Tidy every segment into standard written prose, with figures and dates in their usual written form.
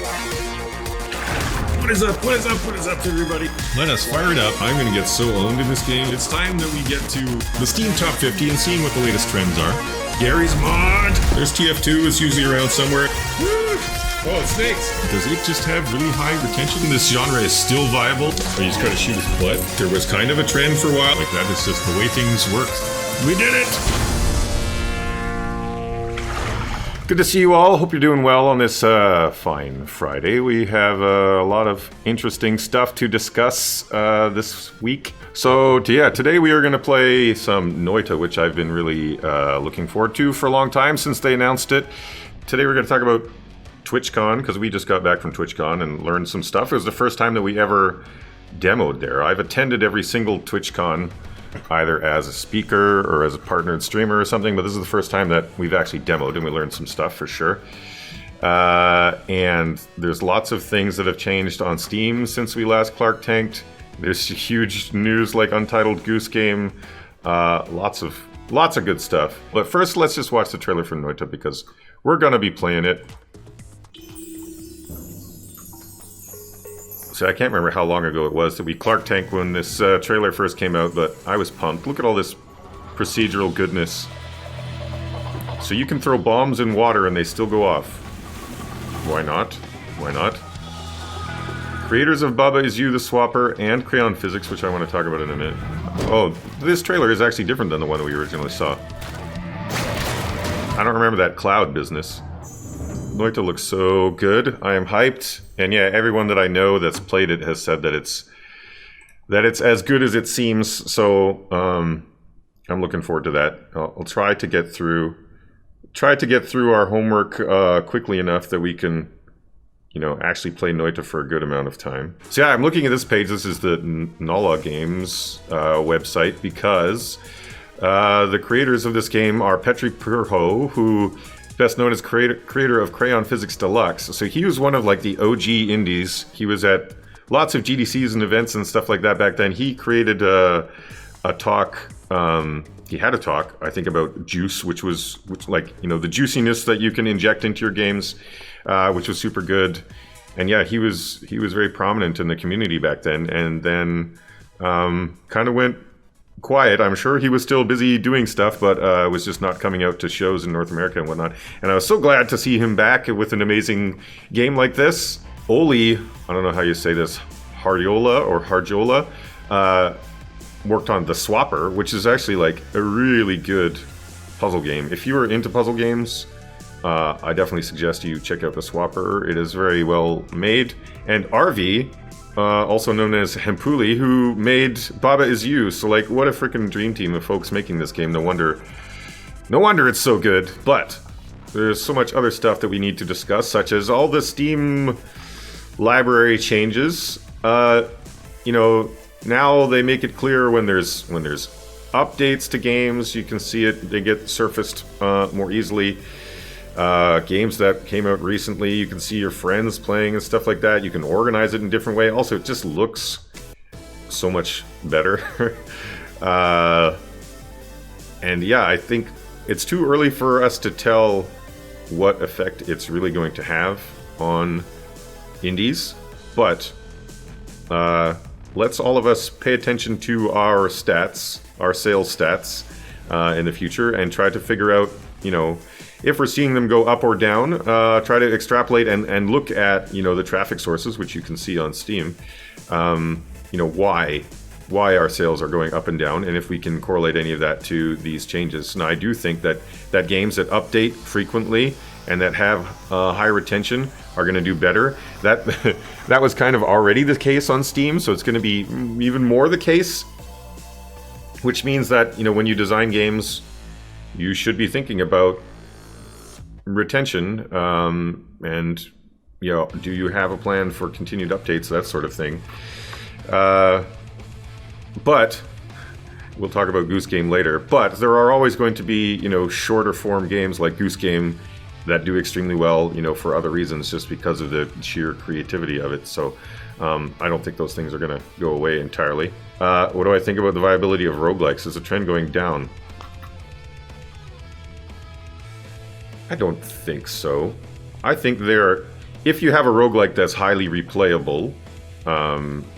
What is up? What is up? What is up, everybody? Let us fire it up. I'm going to get so owned in this game. It's time that we get to the Steam Top 50 and seeing what the latest trends are. Gary's mod. There's TF2. It's usually around somewhere. Woo! Oh, it's snakes. Does it just have really high retention? This genre is still viable. Or you just gotta shoot his butt. There was kind of a trend for a while. Like that is just the way things work. We did it! Good to see you all. Hope you're doing well on this fine Friday. We have a lot of interesting stuff to discuss this week. So, today we are going to play some Noita, which I've been really looking forward to for a long time since they announced it. Today we're going to talk about TwitchCon, because we just got back from TwitchCon and learned some stuff. It was the first time that we ever demoed there. I've attended every single TwitchCon, either as a speaker or as a partnered streamer or something, but this is the first time that we've actually demoed and we learned some stuff for sure. And there's lots of things that have changed on Steam since we last Clark Tanked. There's huge news like Untitled Goose game, lots of good stuff. But first, let's just watch the trailer for Noita because we're gonna be playing it. So I can't remember how long ago it was that we Clark Tanked when this trailer first came out, but I was pumped. Look at all this procedural goodness. So you can throw bombs in water and they still go off. Why not? Why not? Creators of Baba Is You the Swapper and Crayon Physics, which I want to talk about in a minute. Oh, this trailer is actually different than the one that we originally saw. I don't remember that cloud business. Noita looks so good. I am hyped. And yeah, everyone that I know that's played it has said that it's as good as it seems. So I'm looking forward to that. I'll try to get through our homework quickly enough that we can, actually play Noita for a good amount of time. So yeah, I'm looking at this page. This is the Nala Games website because the creators of this game are Petri Purho, who best known as creator of Crayon Physics Deluxe. So he was one of like the OG indies. He was at lots of GDCs and events and stuff like that back then. He created a talk. He had a talk, I think, about juice, which the juiciness that you can inject into your games, which was super good. And yeah, he was very prominent in the community back then. And then kind of went quiet. I'm sure he was still busy doing stuff, but was just not coming out to shows in North America and whatnot. And I was so glad to see him back with an amazing game like this. Oli, I don't know how you say this, Harjola, worked on The Swapper, which is actually like a really good puzzle game. If you are into puzzle games, I definitely suggest you check out The Swapper. It is very well made. And RV, also known as Hempuli, who made Baba Is You. So like, what a freaking dream team of folks making this game. No wonder it's so good. But there's so much other stuff that we need to discuss, such as all the Steam library changes. Now they make it clear when there's updates to games, you can see it. They get surfaced more easily. Games that came out recently, you can see your friends playing and stuff like that. You can organize it in a different way. Also, it just looks so much better. And yeah, I think it's too early for us to tell what effect it's really going to have on indies. But let's all of us pay attention to our stats, our sales stats in the future, and try to figure out, if we're seeing them go up or down, try to extrapolate and look at, the traffic sources, which you can see on Steam, why our sales are going up and down, and if we can correlate any of that to these changes. Now, I do think that games that update frequently and that have high retention are going to do better. That was kind of already the case on Steam, so it's going to be even more the case, which means that, when you design games, you should be thinking about retention, and do you have a plan for continued updates, that sort of thing. But we'll talk about Goose Game later. But there are always going to be, shorter form games like Goose Game that do extremely well, for other reasons, just because of the sheer creativity of it. So I don't think those things are going to go away entirely. What do I think about the viability of roguelikes? Is the trend going down? I don't think so. I think they're if you have a roguelike that's highly replayable,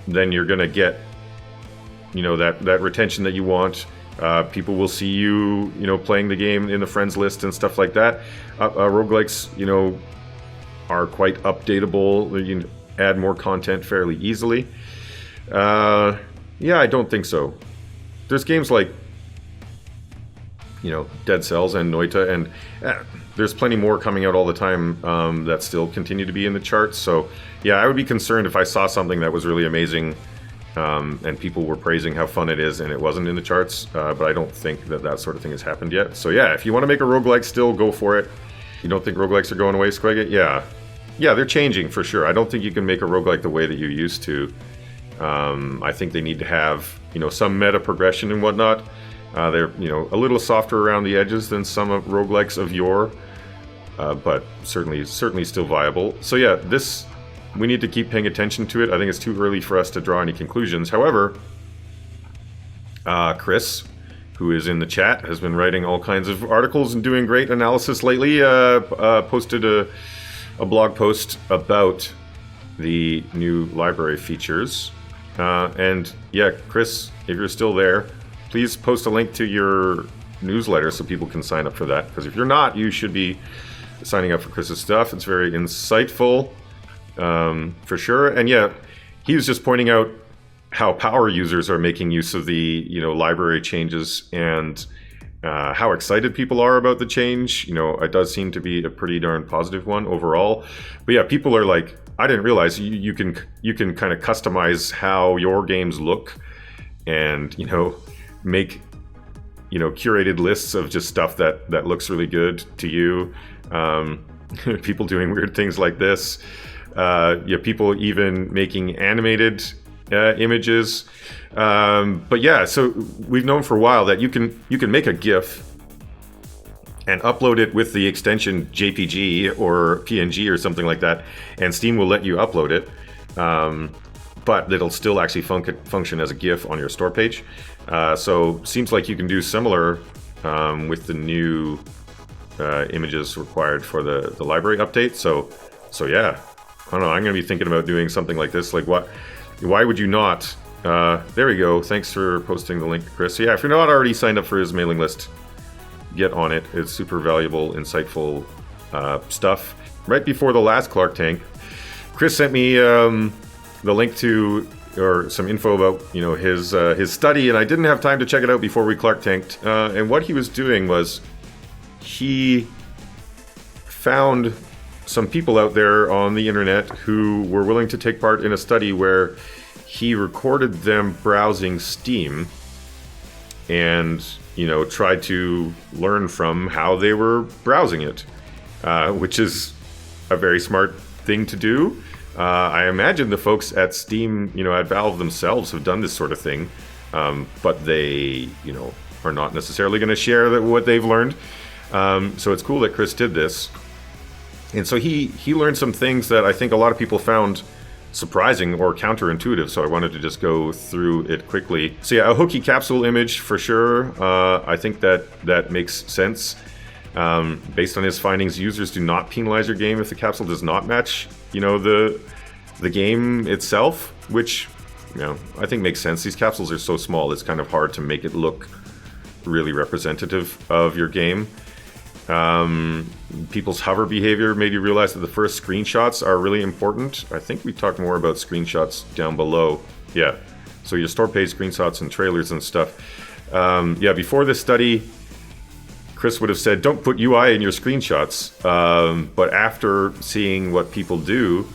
then you're going to get, that retention that you want. People will see you, playing the game in the friends list and stuff like that. Roguelikes, are quite updatable. You can add more content fairly easily. Yeah, I don't think so. There's games like, Dead Cells and Noita, and there's plenty more coming out all the time that still continue to be in the charts. So, yeah, I would be concerned if I saw something that was really amazing and people were praising how fun it is and it wasn't in the charts. But I don't think that sort of thing has happened yet. So, yeah, if you want to make a roguelike still, go for it. You don't think roguelikes are going away, Squegget? Yeah. Yeah, they're changing for sure. I don't think you can make a roguelike the way that you used to. I think they need to have, some meta progression and whatnot. They're, a little softer around the edges than some of roguelikes of yore, but certainly still viable. So yeah, we need to keep paying attention to it. I think it's too early for us to draw any conclusions. However, Chris, who is in the chat, has been writing all kinds of articles and doing great analysis lately. Posted a blog post about the new library features. And yeah, Chris, if you're still there, please post a link to your newsletter so people can sign up for that. Because if you're not, you should be signing up for Chris's stuff. It's very insightful, for sure. And yeah, he was just pointing out how power users are making use of the library changes and how excited people are about the change. It does seem to be a pretty darn positive one overall. But yeah, people are like, I didn't realize you can kind of customize how your games look, and make curated lists of just stuff that looks really good to you. People doing weird things like this. People even making animated images. But yeah, so we've known for a while that you can make a GIF and upload it with the extension JPG or PNG or something like that, and Steam will let you upload it. But it'll still actually function as a GIF on your store page. So seems like you can do similar with the new images required for the library update. So yeah, I don't know. I'm going to be thinking about doing something like this. Like why would you not? There we go. Thanks for posting the link, Chris. So yeah, if you're not already signed up for his mailing list, get on it. It's super valuable, insightful stuff. Right before the last Clark Tank, Chris sent me the link to, or some info about, his study, and I didn't have time to check it out before we Clark Tanked. And what he was doing was he found some people out there on the internet who were willing to take part in a study where he recorded them browsing Steam and tried to learn from how they were browsing it, which is a very smart thing to do. I imagine the folks at Steam, at Valve themselves have done this sort of thing, but they, are not necessarily going to share what they've learned. So it's cool that Chris did this. And so he learned some things that I think a lot of people found surprising or counterintuitive, so I wanted to just go through it quickly. So yeah, a Hooky capsule image for sure. I think that makes sense. Based on his findings, users do not penalize your game if the capsule does not match, the game itself, which, I think makes sense. These capsules are so small, it's kind of hard to make it look really representative of your game. People's hover behavior made you realize that the first screenshots are really important. I think we talked more about screenshots down below. Yeah, so your store page screenshots and trailers and stuff. Yeah, before this study, Chris would have said, don't put UI in your screenshots. But after seeing what people do,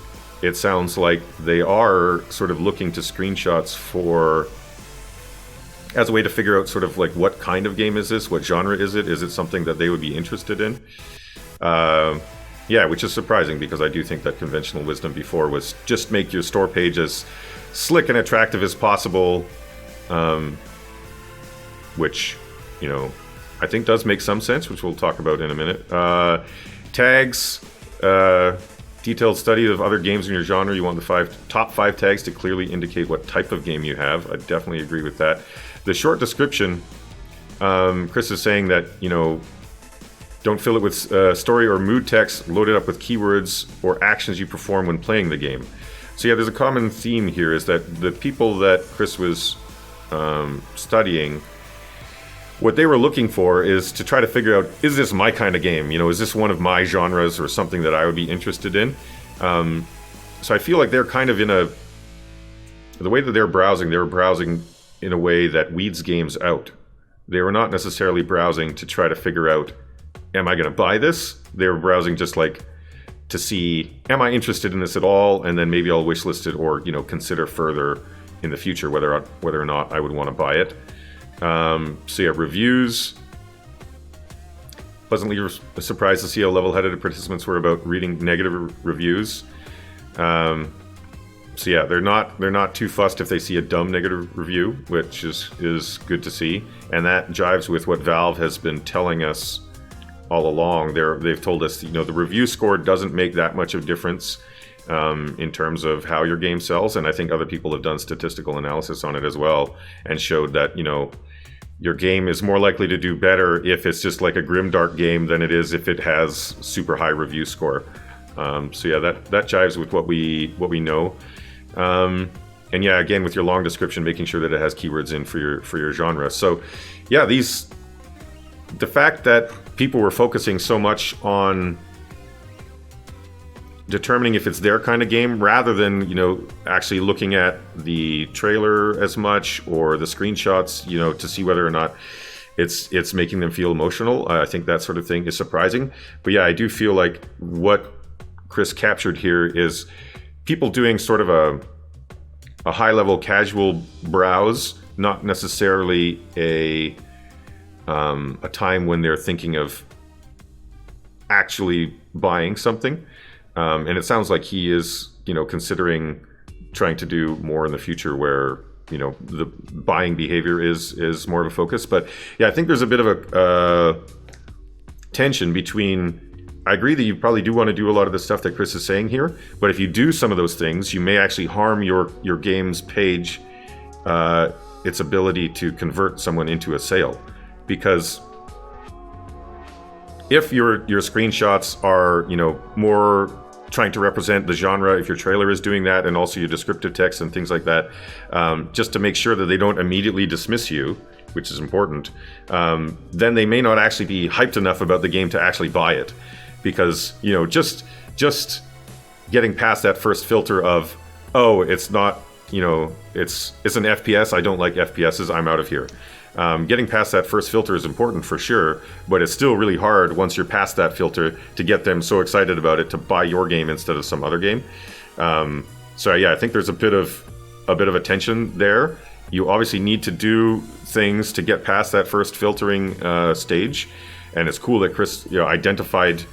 it sounds like they are sort of looking to screenshots as a way to figure out sort of like what kind of game is this? What genre is it? Is it something that they would be interested in? Yeah, which is surprising because I do think that conventional wisdom before was just make your store page as slick and attractive as possible, which, I think does make some sense, which we'll talk about in a minute. Tags, detailed study of other games in your genre. You want the top five tags to clearly indicate what type of game you have. I definitely agree with that. The short description, Chris is saying that, Don't fill it with story or mood text. Load it up with keywords or actions you perform when playing the game. So yeah, there's a common theme here, is that the people that Chris was studying, what they were looking for is to try to figure out, is this my kind of game? You know, is this one of my genres or something that I would be interested in? So I feel like they're kind of in the way that they were browsing in a way that weeds games out. They were not necessarily browsing to try to figure out, am I going to buy this? They were browsing just like to see, am I interested in this at all? And then maybe I'll wishlist it, or, you know, consider further in the future whether or not I would want to buy it. So yeah, reviews. Pleasantly surprised to see how level-headed participants were about reading negative reviews. So yeah, they're not too fussed if they see a dumb negative review, which is good to see, and that jives with what Valve has been telling us all along. They've told us, you know, the review score doesn't make that much of a difference in terms of how your game sells, and I think other people have done statistical analysis on it as well and showed that, you know, your game is more likely to do better if it's just like a grimdark game than it is if it has super high review score. So yeah, that jives with what we know. And yeah, again, with your long description, making sure that it has keywords in for your genre. So yeah, the fact that people were focusing so much on determining if it's their kind of game rather than, you know, actually looking at the trailer as much or the screenshots, you know, to see whether or not it's making them feel emotional. I think that sort of thing is surprising. But yeah, I do feel like what Chris captured here is people doing sort of a high-level casual browse, not necessarily a time when they're thinking of actually buying something. And it sounds like he is, you know, considering trying to do more in the future where, you know, the buying behavior is more of a focus. But yeah, I think there's a bit of a tension between, I agree that you probably do want to do a lot of the stuff that Chris is saying here, but if you do some of those things, you may actually harm your game's page, its ability to convert someone into a sale. Because if your screenshots are, you know, more trying to represent the genre, if your trailer is doing that, and also your descriptive text and things like that, just to make sure that they don't immediately dismiss you, which is important, then they may not actually be hyped enough about the game to actually buy it. Because, you know, just getting past that first filter of, oh, it's not, you know, it's an FPS, I don't like FPSs, I'm out of here. Getting past that first filter is important for sure, but it's still really hard once you're past that filter to get them so excited about it to buy your game instead of some other game. So yeah, I think there's a bit of a tension there. You obviously need to do things to get past that first filtering stage, and it's cool that Chris, you know, identified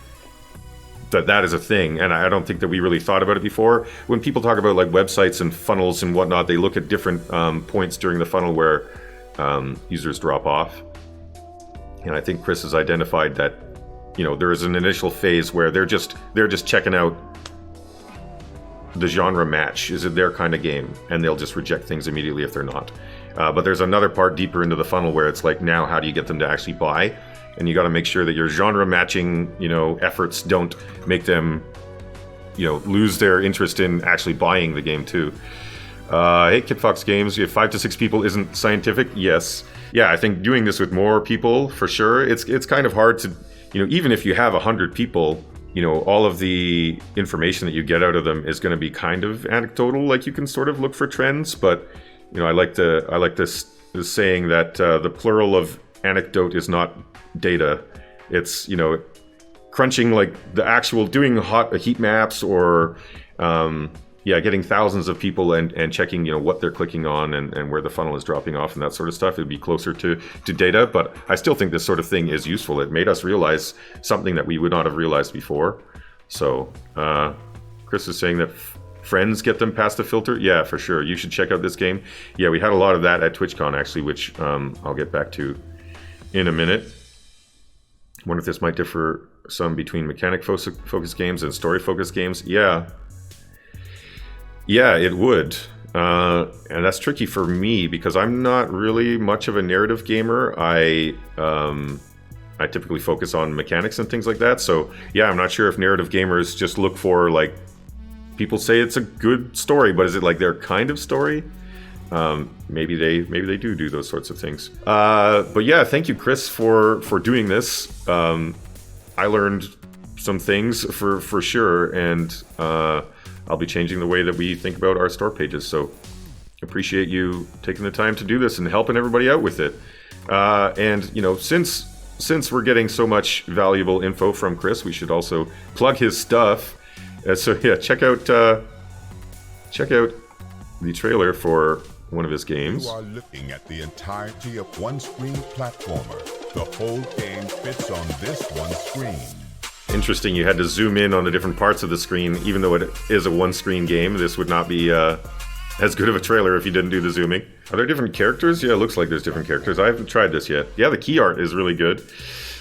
that is a thing, and I don't think that we really thought about it before. When people talk about like websites and funnels and whatnot, they look at different points during the funnel where users drop off, and I think Chris has identified that, you know, there is an initial phase where they're just checking out the genre match. Is it their kind of game? And they'll just reject things immediately if they're not. But there's another part deeper into the funnel where it's like, now how do you get them to actually buy? And you got to make sure that your genre matching, you know, efforts don't make them, you know, lose their interest in actually buying the game too. Hey, Kid Fox Games, you have 5 to 6 people isn't scientific. Yes. Yeah, I think doing this with more people, for sure, it's kind of hard to, you know, even if you have 100 people, you know, all of the information that you get out of them is going to be kind of anecdotal. Like, you can sort of look for trends, but, you know, I like this saying that the plural of anecdote is not data. It's, you know, crunching like the actual doing heat maps or getting thousands of people and checking, you know, what they're clicking on and where the funnel is dropping off and that sort of stuff. It'd be closer to data, but I still think this sort of thing is useful. It made us realize something that we would not have realized before. So Chris is saying that friends get them past the filter. Yeah, for sure. You should check out this game. Yeah, we had a lot of that at TwitchCon actually, which I'll get back to in a minute. I wonder if this might differ some between mechanic-focused games and story-focused games. Yeah, it would. And that's tricky for me because I'm not really much of a narrative gamer. I I typically focus on mechanics and things like that. So yeah, I'm not sure if narrative gamers just look for, like, people say it's a good story, but is it like their kind of story? Maybe they do those sorts of things. But yeah, thank you, Chris, for doing this. I learned some things for sure, and I'll be changing the way that we think about our store pages. So appreciate you taking the time to do this and helping everybody out with it. And you know, since we're getting so much valuable info from Chris, we should also plug his stuff. So yeah, check out the trailer for one of his games. You are looking at the entirety of one screen platformer. The whole game fits on this one screen. Interesting, you had to zoom in on the different parts of the screen. Even though it is a one-screen game, this would not be as good of a trailer if you didn't do the zooming. Are there different characters? Yeah, it looks like there's different characters. I haven't tried this yet. Yeah, the key art is really good.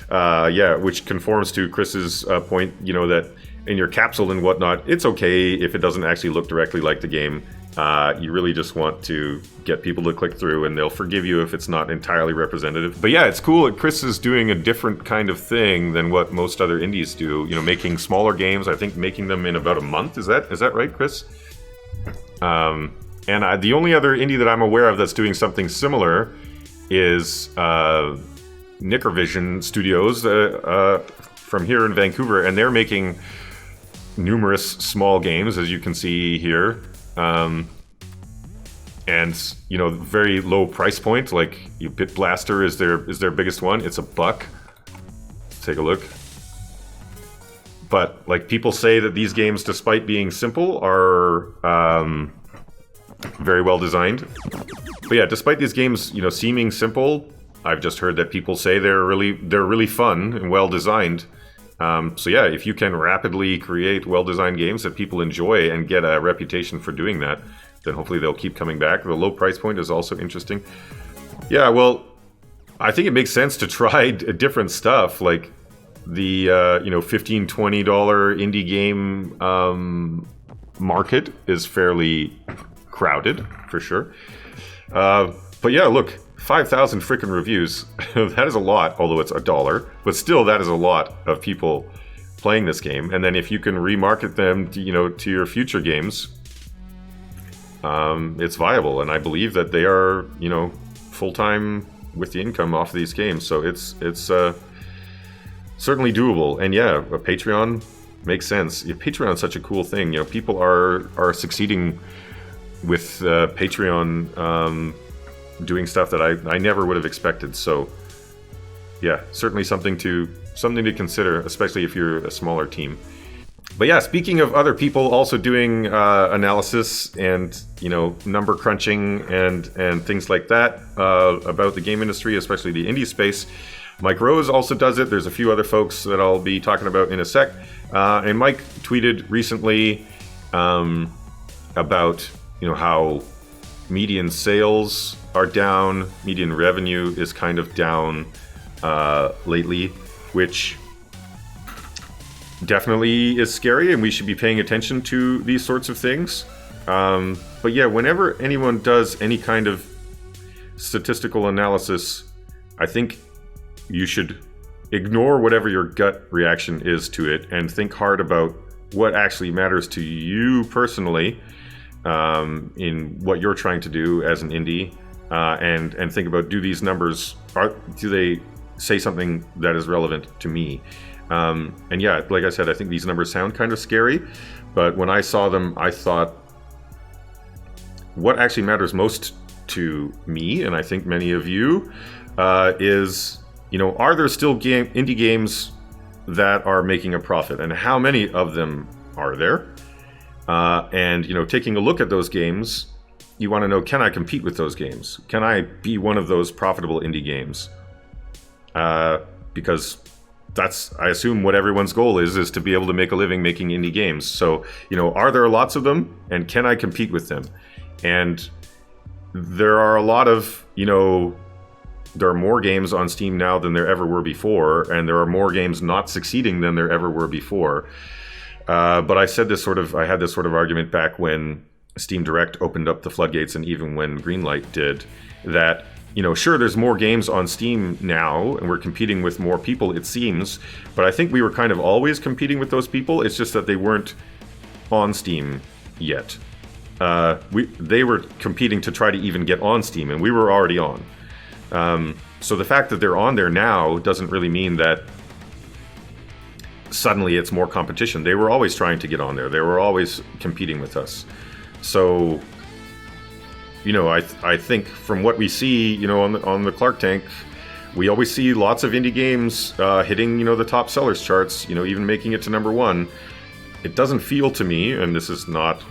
Yeah, which conforms to Chris's point, you know, that in your capsule and whatnot, it's okay if it doesn't actually look directly like the game. You really just want to get people to click through, and they'll forgive you if it's not entirely representative. But yeah, it's cool that Chris is doing a different kind of thing than what most other indies do. You know, making smaller games. I think making them in about a month. Is that right, Chris? And the only other indie that I'm aware of that's doing something similar is Nickervision Studios from here in Vancouver, and they're making numerous small games, as you can see here. And you know, very low price point. Like Bit Blaster is their biggest one. It's $1. Let's take a look. But like, people say that these games, despite being simple, are very well designed. But yeah, despite these games, you know, seeming simple, I've just heard that people say they're really fun and well designed. So yeah, if you can rapidly create well-designed games that people enjoy and get a reputation for doing that, then hopefully they'll keep coming back. The low price point is also interesting. Yeah, well, I think it makes sense to try different stuff. Like the you know, $15, $20 indie game market is fairly crowded for sure. But yeah, look. 5,000 freaking reviews. That is a lot, although it's $1. But still, that is a lot of people playing this game. And then if you can remarket them to, you know, to your future games, it's viable. And I believe that they are, you know, full-time with the income off of these games. So it's certainly doable. And yeah, a Patreon makes sense. Yeah, Patreon is such a cool thing. You know, people are succeeding with Patreon doing stuff that I never would have expected. So yeah, certainly something to consider, especially if you're a smaller team. But yeah, speaking of other people also doing analysis and, you know, number crunching and things like that about the game industry, especially the indie space, Mike Rose also does it. There's a few other folks that I'll be talking about in a sec. And Mike tweeted recently about, you know, how median sales are down, median revenue is kind of down lately, which definitely is scary, and we should be paying attention to these sorts of things. But yeah, whenever anyone does any kind of statistical analysis, I think you should ignore whatever your gut reaction is to it and think hard about what actually matters to you personally in what you're trying to do as an indie. And think about, do these numbers, do they say something that is relevant to me? And yeah, like I said, I think these numbers sound kind of scary, but when I saw them, I thought, what actually matters most to me, and I think many of you, is, you know, are there still indie games that are making a profit, and how many of them are there? And, you know, taking a look at those games, you want to know, can I compete with those games? Can I be one of those profitable indie games? Because that's, I assume, what everyone's goal is to be able to make a living making indie games. So, you know, are there lots of them, and can I compete with them? And there are a lot of, you know, there are more games on Steam now than there ever were before, and there are more games not succeeding than there ever were before. But I had this sort of argument back when Steam Direct opened up the floodgates, and even when Greenlight did, that sure, there's more games on Steam now, and we're competing with more people, it seems. But I think we were kind of always competing with those people. It's just that they weren't on Steam yet. They were competing to try to even get on Steam, and we were already on. So the fact that they're on there now doesn't really mean that suddenly it's more competition. They were always trying to get on there. They were always competing with us. So, I think from what we see, on the Clark Tank, we always see lots of indie games hitting, the top sellers charts, even making it to number 1. It doesn't feel to me, and this is not,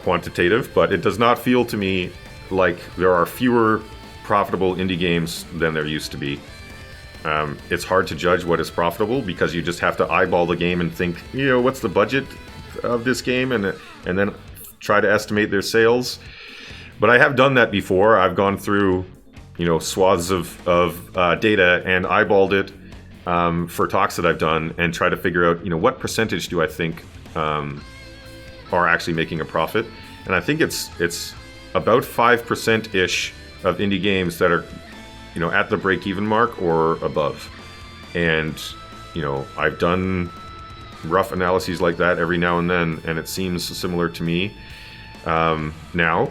quantitative, but it does not feel to me like there are fewer profitable indie games than there used to be. It's hard to judge what is profitable because you just have to eyeball the game and think, what's the budget of this game, and then try to estimate their sales. But I have done that before. I've gone through, swaths of data and eyeballed it for talks that I've done and try to figure out, what percentage do I think are actually making a profit. And I think it's about 5%-ish of indie games that are, at the break-even mark or above. And, I've done rough analyses like that every now and then, and it seems similar to me now.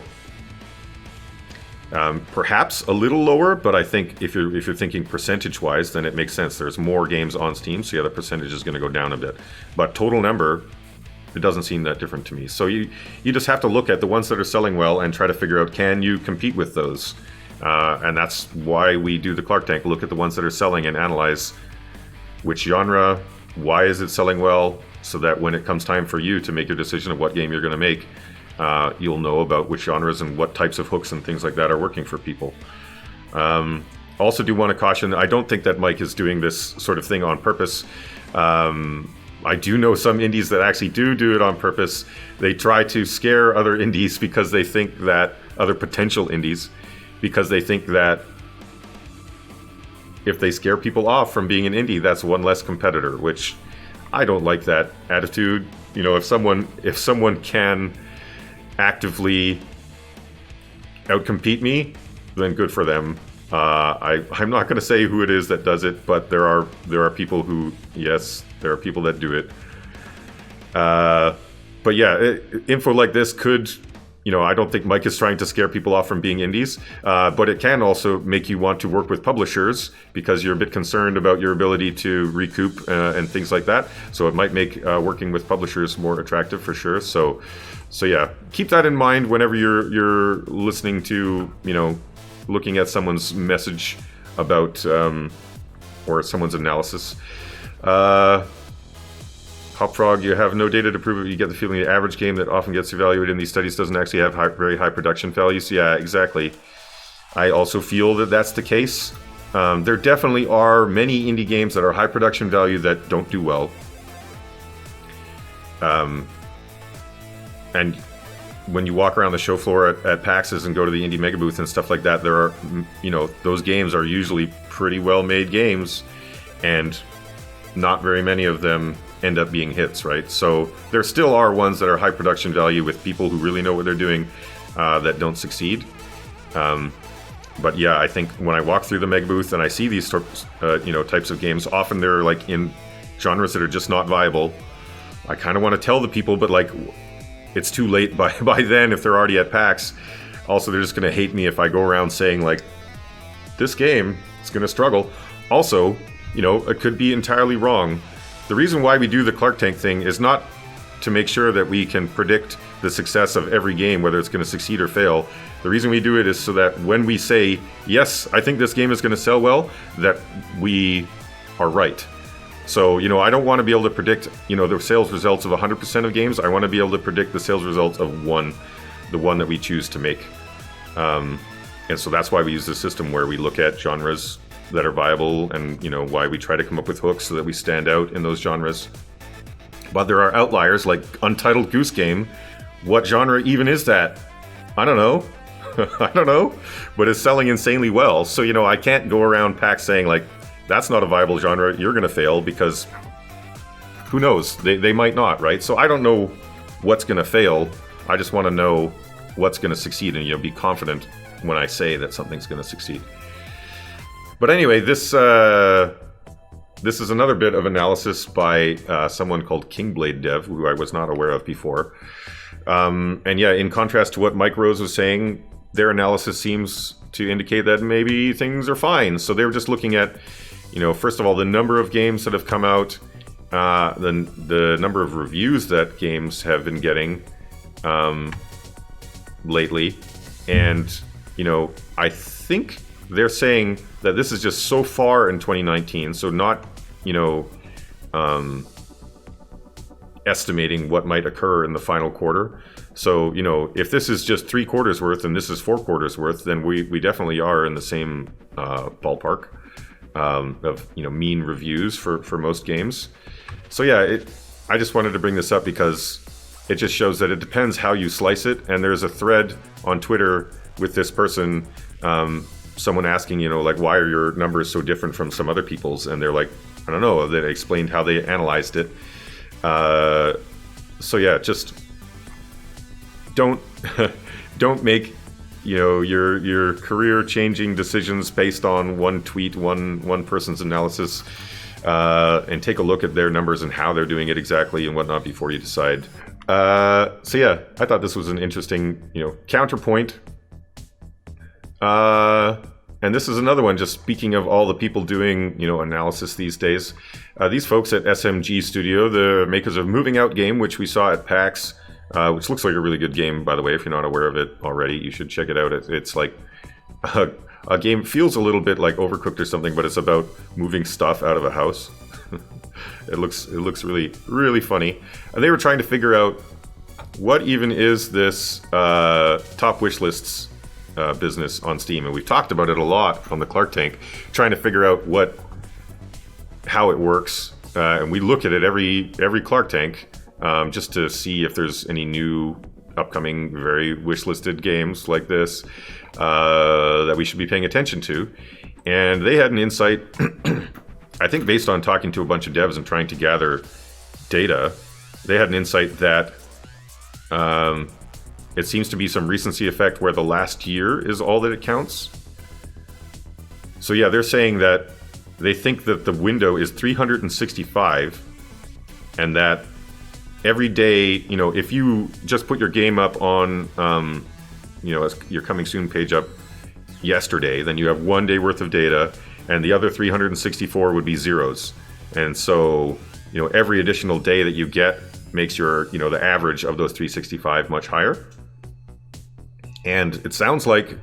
Perhaps a little lower, but I think if you're thinking percentage-wise, then it makes sense. There's more games on Steam, so yeah, the percentage is going to go down a bit. But total number, it doesn't seem that different to me. So you just have to look at the ones that are selling well and try to figure out, can you compete with those? And that's why we do the Clark Tank. Look at the ones that are selling and analyze which genre, why is it selling well, so that when it comes time for you to make your decision of what game you're going to make, you'll know about which genres and what types of hooks and things like that are working for people. Also do want to caution, I don't think that Mike is doing this sort of thing on purpose. I do know some indies that actually do it on purpose. They try to scare other indies because they think that, other potential indies, because they think that if they scare people off from being an indie, that's one less competitor, which I don't like that attitude. If someone can actively outcompete me, then good for them. I'm not going to say who it is that does it, but there are people who, yes, there are people that do it. But yeah, info like this could, I don't think Mike is trying to scare people off from being indies, but it can also make you want to work with publishers because you're a bit concerned about your ability to recoup and things like that. So it might make working with publishers more attractive for sure. So yeah, keep that in mind whenever you're listening to, looking at someone's message about or someone's analysis. Hopfrog, you have no data to prove it. You get the feeling the average game that often gets evaluated in these studies doesn't actually have very high production values. Yeah, exactly. I also feel that that's the case. There definitely are many indie games that are high production value that don't do well. And when you walk around the show floor at PAXs and go to the indie mega booth and stuff like that, there are, those games are usually pretty well made games, and not very many of them end up being hits, right? So there still are ones that are high production value with people who really know what they're doing that don't succeed. But yeah, I think when I walk through the mega booth and I see these types of games, often they're like in genres that are just not viable. I kind of want to tell the people, but like, it's too late by then if they're already at PAX. Also, they're just going to hate me if I go around saying like, this game is going to struggle. Also, it could be entirely wrong. The reason why we do the Clark Tank thing is not to make sure that we can predict the success of every game, whether it's going to succeed or fail. The reason we do it is so that when we say, yes, I think this game is going to sell well, that we are right. So, I don't want to be able to predict, the sales results of 100% of games. I want to be able to predict the sales results of the one that we choose to make. And so that's why we use this system where we look at genres that are viable and, why we try to come up with hooks so that we stand out in those genres. But there are outliers like Untitled Goose Game. What genre even is that? I don't know. I don't know. But it's selling insanely well. So, I can't go around PAX saying like, that's not a viable genre, you're going to fail, because who knows? They might not, right? So I don't know what's going to fail. I just want to know what's going to succeed and, be confident when I say that something's going to succeed. But anyway, this is another bit of analysis by someone called Kingblade Dev, who I was not aware of before. And yeah, in contrast to what Mike Rose was saying, their analysis seems to indicate that maybe things are fine. So they were just looking at, first of all, the number of games that have come out, the number of reviews that games have been getting lately. And, I think they're saying that this is just so far in 2019, so not, estimating what might occur in the final quarter. So, if this is just 3 quarters worth and this is 4 quarters worth, then we definitely are in the same ballpark of, mean reviews for most games. So yeah, I just wanted to bring this up because it just shows that it depends how you slice it. And there's a thread on Twitter with this person, someone asking, why are your numbers so different from some other people's? And they're like, I don't know. They explained how they analyzed it. So yeah, just don't make your career-changing decisions based on one tweet, one person's analysis, and take a look at their numbers and how they're doing it exactly and whatnot before you decide. So yeah, I thought this was an interesting, counterpoint. And this is another one, just speaking of all the people doing, analysis these days. These folks at SMG Studio, the makers of Moving Out game, which we saw at PAX, which looks like a really good game, by the way. If you're not aware of it already, you should check it out. It's like a game, feels a little bit like Overcooked or something, but it's about moving stuff out of a house. It looks really, really funny. And they were trying to figure out what even is this top wish lists business on Steam, and we've talked about it a lot on the Clark Tank, trying to figure out how it works, and we look at it every Clark Tank just to see if there's any new upcoming very wishlisted games like this that we should be paying attention to. And they had an insight, I think based on talking to a bunch of devs and trying to gather data, they had an insight that it seems to be some recency effect where the last year is all that it counts. So yeah, they're saying that they think that the window is 365, and that every day, if you just put your game up on, as your coming soon page up yesterday, then you have 1 day worth of data, and the other 364 would be zeros. And so, every additional day that you get makes your, the average of those 365 much higher. And it sounds like,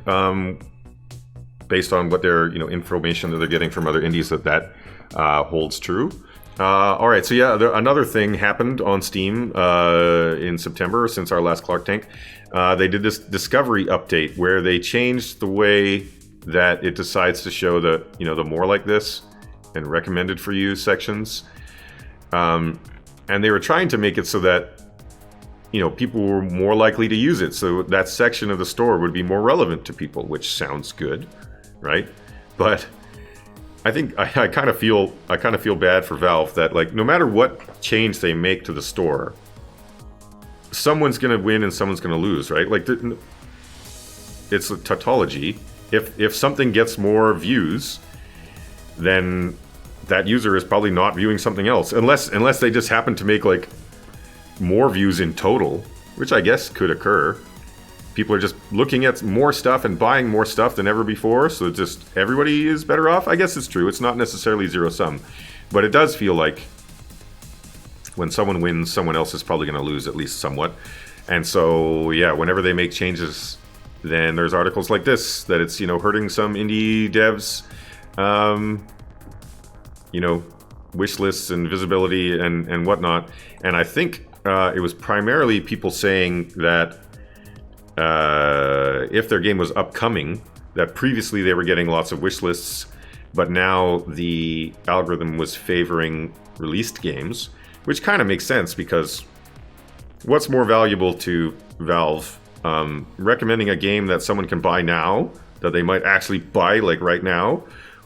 based on what their, information that they're getting from other indies, that holds true. All right, so yeah, another thing happened on Steam in September since our last Clark Tank. They did this discovery update where they changed the way that it decides to show the, the more like this and recommended for you sections. And they were trying to make it so that, people were more likely to use it. So that section of the store would be more relevant to people, which sounds good, right? But I think I kind of feel bad for Valve that, like, no matter what change they make to the store, someone's going to win and someone's going to lose, right? Like, it's a tautology. If something gets more views, then that user is probably not viewing something else, unless they just happen to make like more views in total, which I guess could occur. People are just looking at more stuff and buying more stuff than ever before, so just everybody is better off. I guess it's true. It's not necessarily zero sum, but it does feel like when someone wins, someone else is probably going to lose, at least somewhat. And so, yeah, whenever they make changes, then there's articles like this that it's, hurting some indie devs, wish lists and visibility and whatnot. And I think it was primarily people saying that if their game was upcoming, that previously they were getting lots of wish lists, but now the algorithm was favoring released games, which kind of makes sense because what's more valuable to Valve? Recommending a game that someone can buy now, that they might actually buy like right now,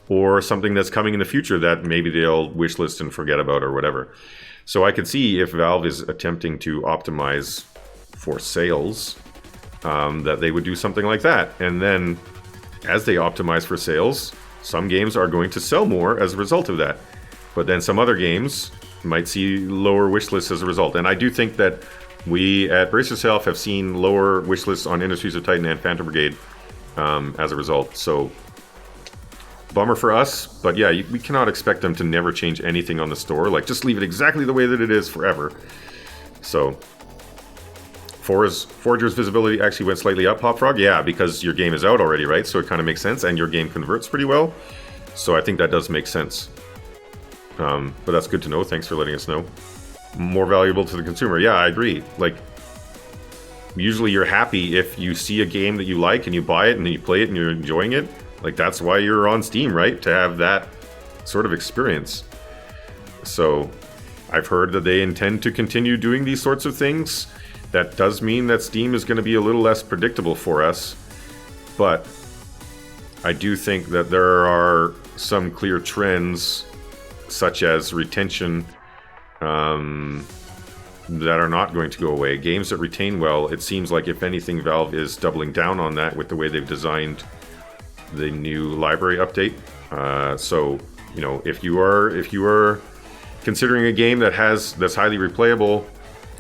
or something that's coming in the future that maybe they'll wishlist and forget about or whatever. So I could see if Valve is attempting to optimize for sales, that they would do something like that. And then as they optimize for sales, some games are going to sell more as a result of that. But then some other games might see lower wish lists as a result. And I do think that we at Brace Yourself have seen lower wish lists on Industries of Titan and Phantom Brigade as a result. So bummer for us, but yeah, we cannot expect them to never change anything on the store. Like, just leave it exactly the way that it is forever. So Forger's visibility actually went slightly up, Hopfrog. Yeah, because your game is out already, right? So it kind of makes sense, and your game converts pretty well. So I think that does make sense. But that's good to know. Thanks for letting us know. More valuable to the consumer. Yeah, I agree. Like, usually you're happy if you see a game that you like and you buy it and then you play it and you're enjoying it. Like, that's why you're on Steam, right? To have that sort of experience. So I've heard that they intend to continue doing these sorts of things. That does mean that Steam is going to be a little less predictable for us. But I do think that there are some clear trends, such as retention, that are not going to go away. Games that retain well, it seems like, if anything, Valve is doubling down on that with the way they've designed the new library update. So, you know, if you are considering a game that's highly replayable,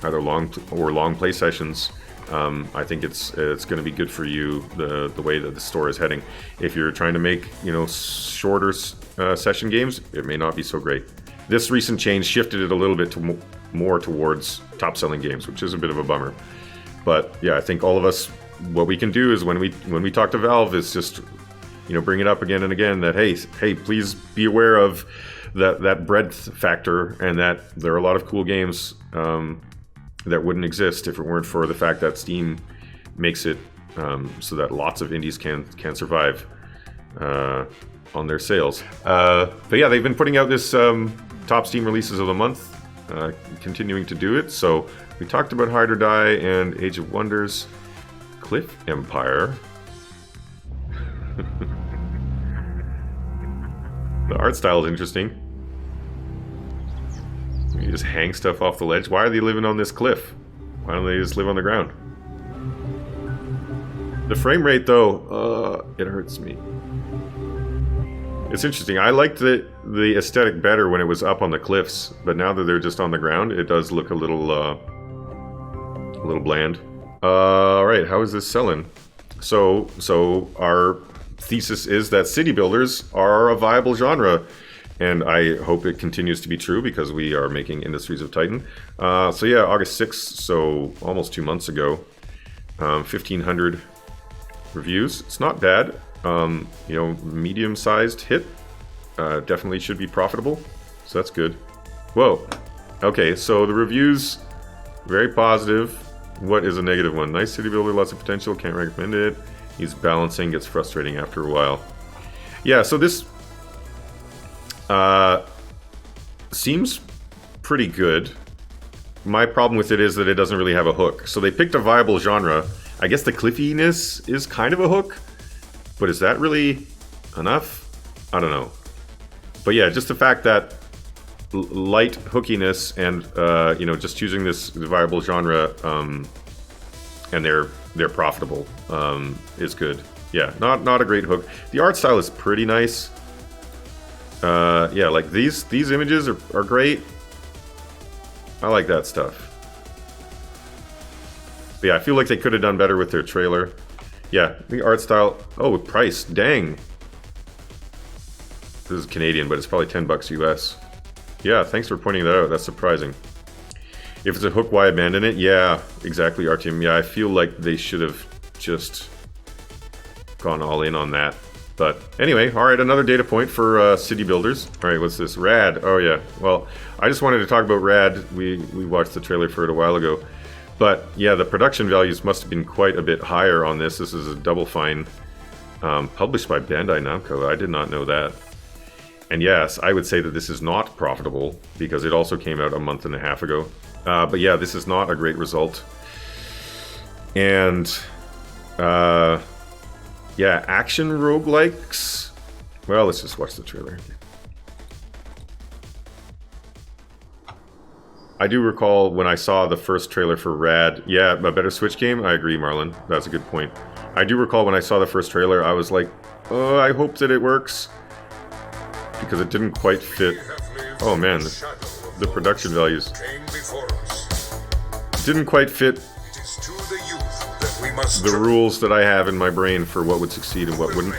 either long play sessions, I think it's going to be good for you, the way that the store is heading. If you're trying to make, you know, shorter session games, it may not be so great. This recent change shifted it a little bit to more towards top-selling games, which is a bit of a bummer. But yeah, I think all of us, what we can do is when we talk to Valve, is just, you know, bring it up again and again that hey, please be aware of that breadth factor, and that there are a lot of cool games that wouldn't exist if it weren't for the fact that Steam makes it so that lots of indies can survive on their sales. But yeah, they've been putting out this top Steam releases of the month, continuing to do it. So we talked about Hide or Die and Age of Wonders. Cliff Empire. The art style is interesting. You just hang stuff off the ledge. Why are they living on this cliff? Why don't they just live on the ground? The frame rate, though, it hurts me. It's interesting. I liked the aesthetic better when it was up on the cliffs, but now that they're just on the ground, it does look a little bland. All right, how is this selling? So our thesis is that city builders are a viable genre, and I hope it continues to be true because we are making Industries of Titan. So yeah, August 6th, so almost 2 months ago, 1,500 reviews. It's not bad. You know, medium-sized hit. Definitely should be profitable, so that's good. Whoa. Okay, so the reviews, very positive. What is a negative one? Nice city builder, lots of potential, can't recommend it. He's balancing, gets frustrating after a while. Yeah, so this seems pretty good. My problem with it is that it doesn't really have a hook. So they picked a viable genre. I guess the cliffiness is kind of a hook, but is that really enough? I don't know. But yeah, just the fact that light hookiness and you know, just choosing this viable genre, and they're profitable, is good. Yeah, not a great hook. The art style is pretty nice. Yeah, like these images are great. I like that stuff. But yeah, I feel like they could have done better with their trailer. Yeah, the art style. Oh, price. Dang. This is Canadian, but it's probably $10 US. Yeah, thanks for pointing that out. That's surprising. If it's a hook, why abandon it? Yeah, exactly, Artyom. Yeah, I feel like they should have just gone all in on that. But anyway, all right, another data point for city builders. All right, what's this? Rad. Oh, yeah. Well, I just wanted to talk about Rad. We watched the trailer for it a while ago. But yeah, the production values must have been quite a bit higher on this. This is a Double Fine, published by Bandai Namco. I did not know that. And yes, I would say that this is not profitable because it also came out a month and a half ago. But yeah, this is not a great result. And yeah, action roguelikes. Well, let's just watch the trailer. I do recall when I saw the first trailer for Rad. Yeah, a better Switch game? I agree, Marlon. That's a good point. I do recall when I saw the first trailer, I was like, oh, I hope that it works. Because it didn't quite fit. Oh man, the production values didn't quite fit the rules that I have in my brain for what would succeed and what wouldn't.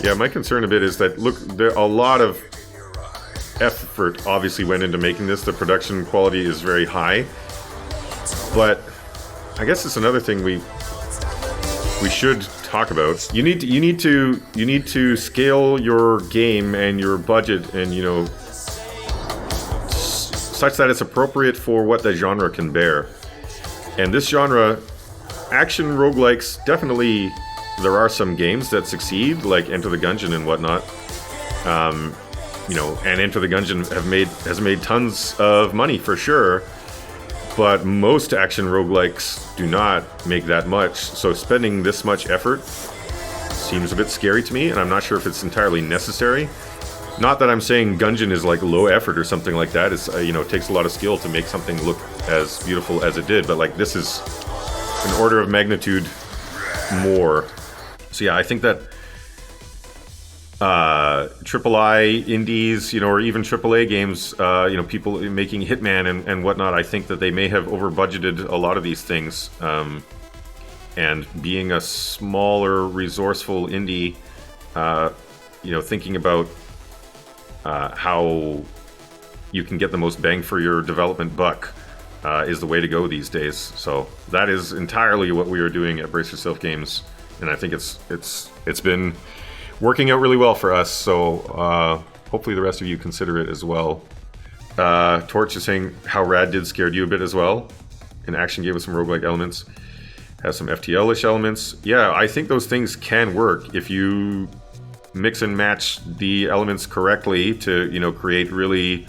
Yeah, my concern a bit is that, look, there a lot of effort obviously went into making this. The production quality is very high, but I guess it's another thing we should talk about. You need to scale your game and your budget, and such that it's appropriate for what the genre can bear. And this genre, action roguelikes, definitely there are some games that succeed, like Enter the Gungeon and whatnot. And Enter the Gungeon has made tons of money for sure, but most action roguelikes do not make that much. So spending this much effort seems a bit scary to me, and I'm not sure if it's entirely necessary. Not that I'm saying Gungeon is like low effort or something like that. It's it takes a lot of skill to make something look as beautiful as it did, but like this is an order of magnitude more. So yeah, I think that AAA indies, or even AAA games, people making Hitman and whatnot, I think that they may have over budgeted a lot of these things. And being a smaller, resourceful indie, thinking about how you can get the most bang for your development buck is the way to go these days. So that is entirely what we are doing at Brace Yourself Games, and I think it's been working out really well for us. So hopefully the rest of you consider it as well. Torch is saying how Rad did scared you a bit as well. An action game with some roguelike elements, has some FTL-ish elements. Yeah, I think those things can work if you mix and match the elements correctly to create really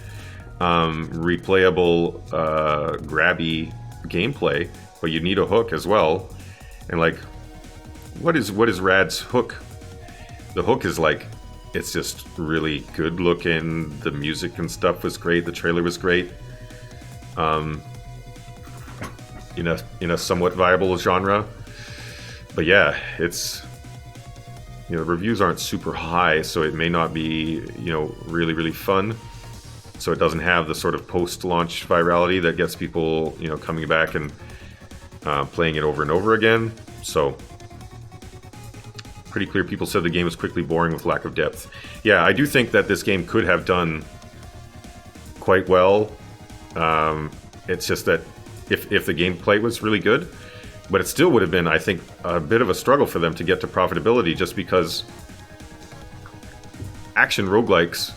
replayable, grabby gameplay. But you need a hook as well. And like, what is Rad's hook? The hook is like, it's just really good looking. The music and stuff was great. The trailer was great. In a somewhat viable genre. But yeah, it's reviews aren't super high, so it may not be really, really fun. So it doesn't have the sort of post-launch virality that gets people coming back and playing it over and over again. So pretty clear people said the game was quickly boring with lack of depth. Yeah, I do think that this game could have done quite well. It's just that if the gameplay was really good, but it still would have been, I think, a bit of a struggle for them to get to profitability, just because action roguelikes,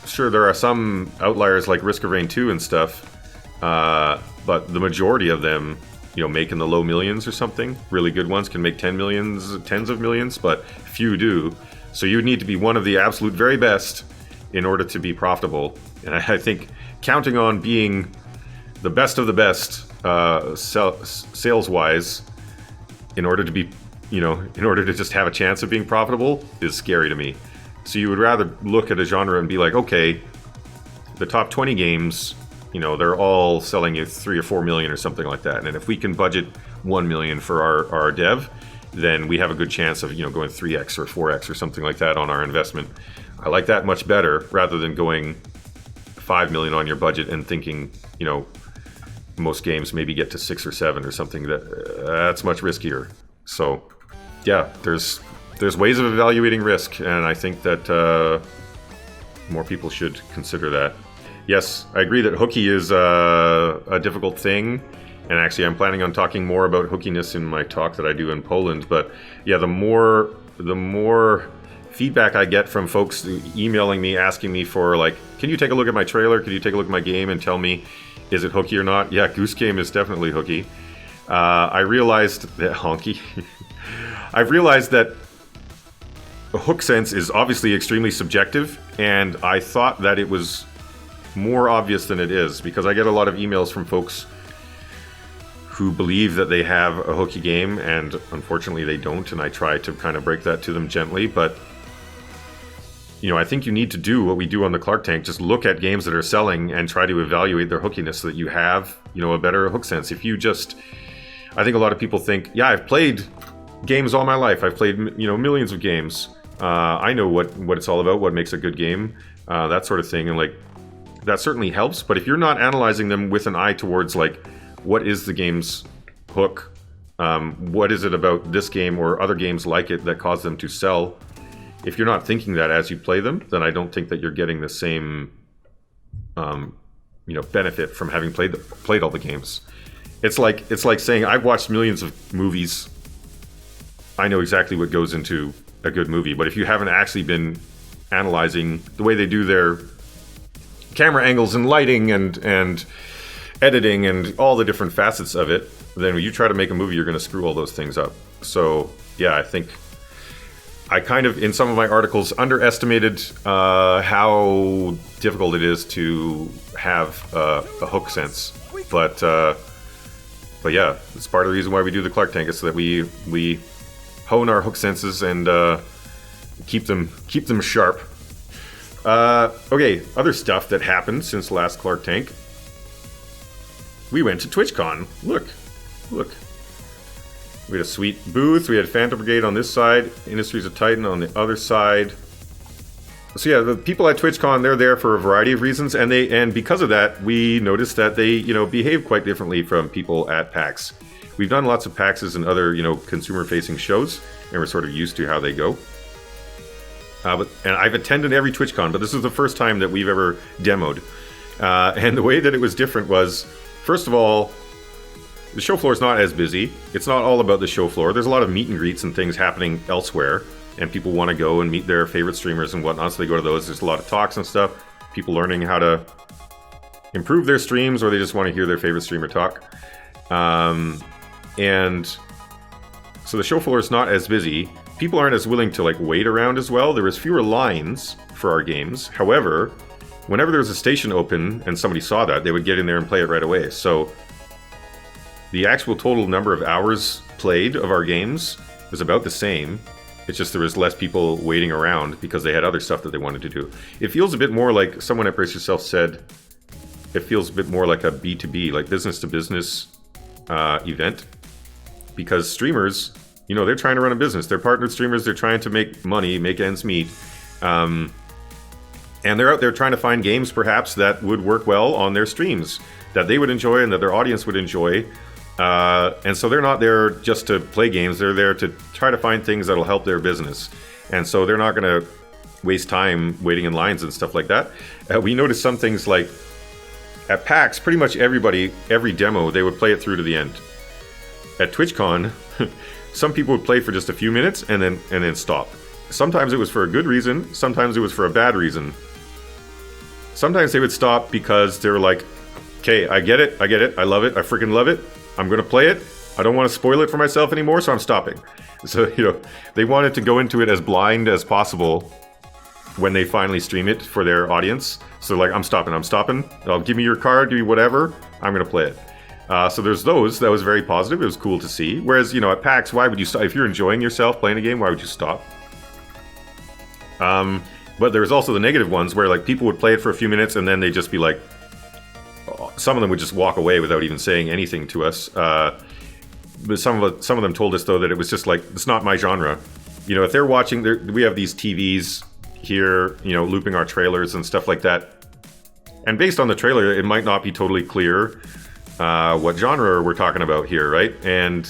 sure, there are some outliers like Risk of Rain 2 and stuff, but the majority of them, make in the low millions or something. Really good ones can make tens of millions, but few do. So you would need to be one of the absolute very best in order to be profitable. And I think counting on being the best of the best sales-wise in order to be, in order to just have a chance of being profitable is scary to me. So you would rather look at a genre and be like, okay, the top 20 games, they're all selling you 3 or 4 million or something like that. And if we can budget 1 million for our dev, then we have a good chance of, going 3x or 4x or something like that on our investment. I like that much better rather than going 5 million on your budget and thinking, most games maybe get to 6 or 7 or something. That's much riskier. So yeah, there's ways of evaluating risk, and I think that more people should consider that. Yes, I agree that hooky is a difficult thing, and actually I'm planning on talking more about hookiness in my talk that I do in Poland. But yeah, the more feedback I get from folks emailing me, asking me for like, can you take a look at my trailer? Can you take a look at my game and tell me, is it hooky or not? Yeah, Goose Game is definitely hooky. I realized that honky. I've realized that a hook sense is obviously extremely subjective, and I thought that it was more obvious than it is, because I get a lot of emails from folks who believe that they have a hooky game, and unfortunately they don't, and I try to kind of break that to them gently. But I think you need to do what we do on the Clark Tank. Just look at games that are selling and try to evaluate their hookiness so that you have, a better hook sense. If you just, I think a lot of people think, yeah, I've played games all my life. I've played, millions of games. I know what it's all about, what makes a good game, that sort of thing. And like, that certainly helps. But if you're not analyzing them with an eye towards like, what is the game's hook? What is it about this game or other games like it that cause them to sell? If you're not thinking that as you play them, then I don't think that you're getting the same, benefit from having played all the games. It's like saying I've watched millions of movies. I know exactly what goes into a good movie, but if you haven't actually been analyzing the way they do their camera angles and lighting and editing and all the different facets of it, then when you try to make a movie, you're going to screw all those things up. So yeah, I think I kind of, in some of my articles, underestimated how difficult it is to have a hook sense. But yeah, it's part of the reason why we do the Clark Tank, is so that we hone our hook senses and keep them sharp. Okay, other stuff that happened since the last Clark Tank. We went to TwitchCon. Look. We had a sweet booth. We had Phantom Brigade on this side, Industries of Titan on the other side. So yeah, the people at TwitchCon, they're there for a variety of reasons, and because of that, we noticed that they, behave quite differently from people at PAX. We've done lots of PAXs and other, consumer-facing shows, and we're sort of used to how they go. And I've attended every TwitchCon, but this is the first time that we've ever demoed. And the way that it was different was, first of all, the show floor is not as busy. It's not all about the show floor. There's a lot of meet and greets and things happening elsewhere, and people want to go and meet their favorite streamers and whatnot, so they go to those. There's a lot of talks and stuff, people learning how to improve their streams, or they just want to hear their favorite streamer talk. And so the show floor is not as busy. People aren't as willing to wait around as well. There was fewer lines for our games. However, whenever there was a station open and somebody saw that, they would get in there and play it right away. So the actual total number of hours played of our games was about the same. It's just there was less people waiting around because they had other stuff that they wanted to do. It feels a bit more like, someone at Brace Yourself said, it feels a bit more like a B2B, like business to business event. Because streamers, they're trying to run a business. They're partnered streamers. They're trying to make money, make ends meet. And they're out there trying to find games, perhaps, that would work well on their streams, that they would enjoy and that their audience would enjoy. And so they're not there just to play games. They're there to try to find things that'll help their business. And so they're not going to waste time waiting in lines and stuff like that. We noticed some things like at PAX, pretty much everybody, every demo, they would play it through to the end. At TwitchCon, some people would play for just a few minutes and then stop. Sometimes it was for a good reason. Sometimes it was for a bad reason. Sometimes they would stop because they were like, okay, I get it, I love it, I freaking love it. I'm going to play it. I don't want to spoil it for myself anymore, so I'm stopping. So, they wanted to go into it as blind as possible when they finally stream it for their audience. So I'm stopping. I'll give me your card, do whatever. I'm going to play it. So there's those. That was very positive. It was cool to see. Whereas, at PAX, why would you stop? If you're enjoying yourself playing a game, why would you stop? But there's also the negative ones where people would play it for a few minutes and then they'd just be like, some of them would just walk away without even saying anything to us. But some of them told us, though, that it was just it's not my genre. If they're watching, we have these TVs here, looping our trailers and stuff like that. And based on the trailer, it might not be totally clear what genre we're talking about here, right? And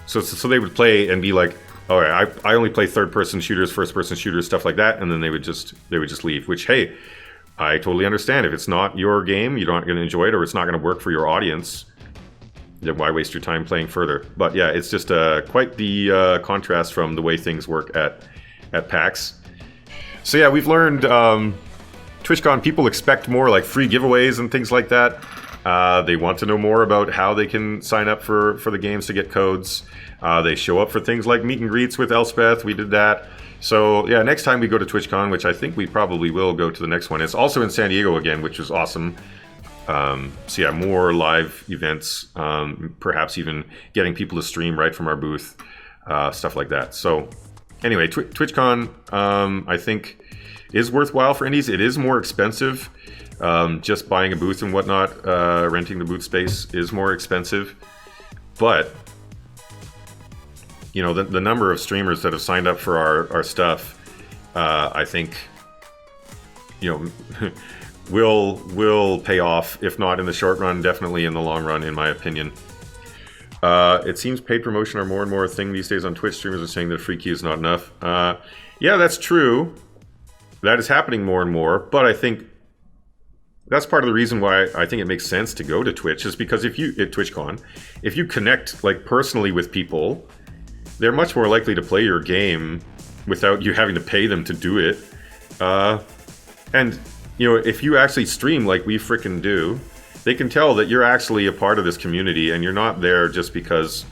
so they would play and be like, all right, I only play third-person shooters, first-person shooters, stuff like that, and then they would just leave. Which, hey, I totally understand. If it's not your game, you're not going to enjoy it, or it's not going to work for your audience, then why waste your time playing further? But yeah, it's just quite the contrast from the way things work at PAX. So yeah, we've learned TwitchCon people expect more free giveaways and things like that. They want to know more about how they can sign up for the games to get codes. They show up for things like meet and greets with Elspeth. We did that. So yeah, next time we go to TwitchCon, which I think we probably will go to the next one. It's also in San Diego again, which is awesome. So yeah, more live events, perhaps even getting people to stream right from our booth, stuff like that. So anyway, TwitchCon, I think, is worthwhile for indies. It is more expensive. Just buying a booth and whatnot, renting the booth space is more expensive. But, the number of streamers that have signed up for our stuff, I think, will pay off, if not in the short run, definitely in the long run, in my opinion. It seems paid promotion are more and more a thing these days on Twitch. Streamers are saying that free key is not enough. Yeah, that's true. That is happening more and more, but I think that's part of the reason why I think it makes sense to go to Twitch, is because at TwitchCon, if you connect personally with people, they're much more likely to play your game without you having to pay them to do it. And if you actually stream like we frickin' do, they can tell that you're actually a part of this community and you're not there just because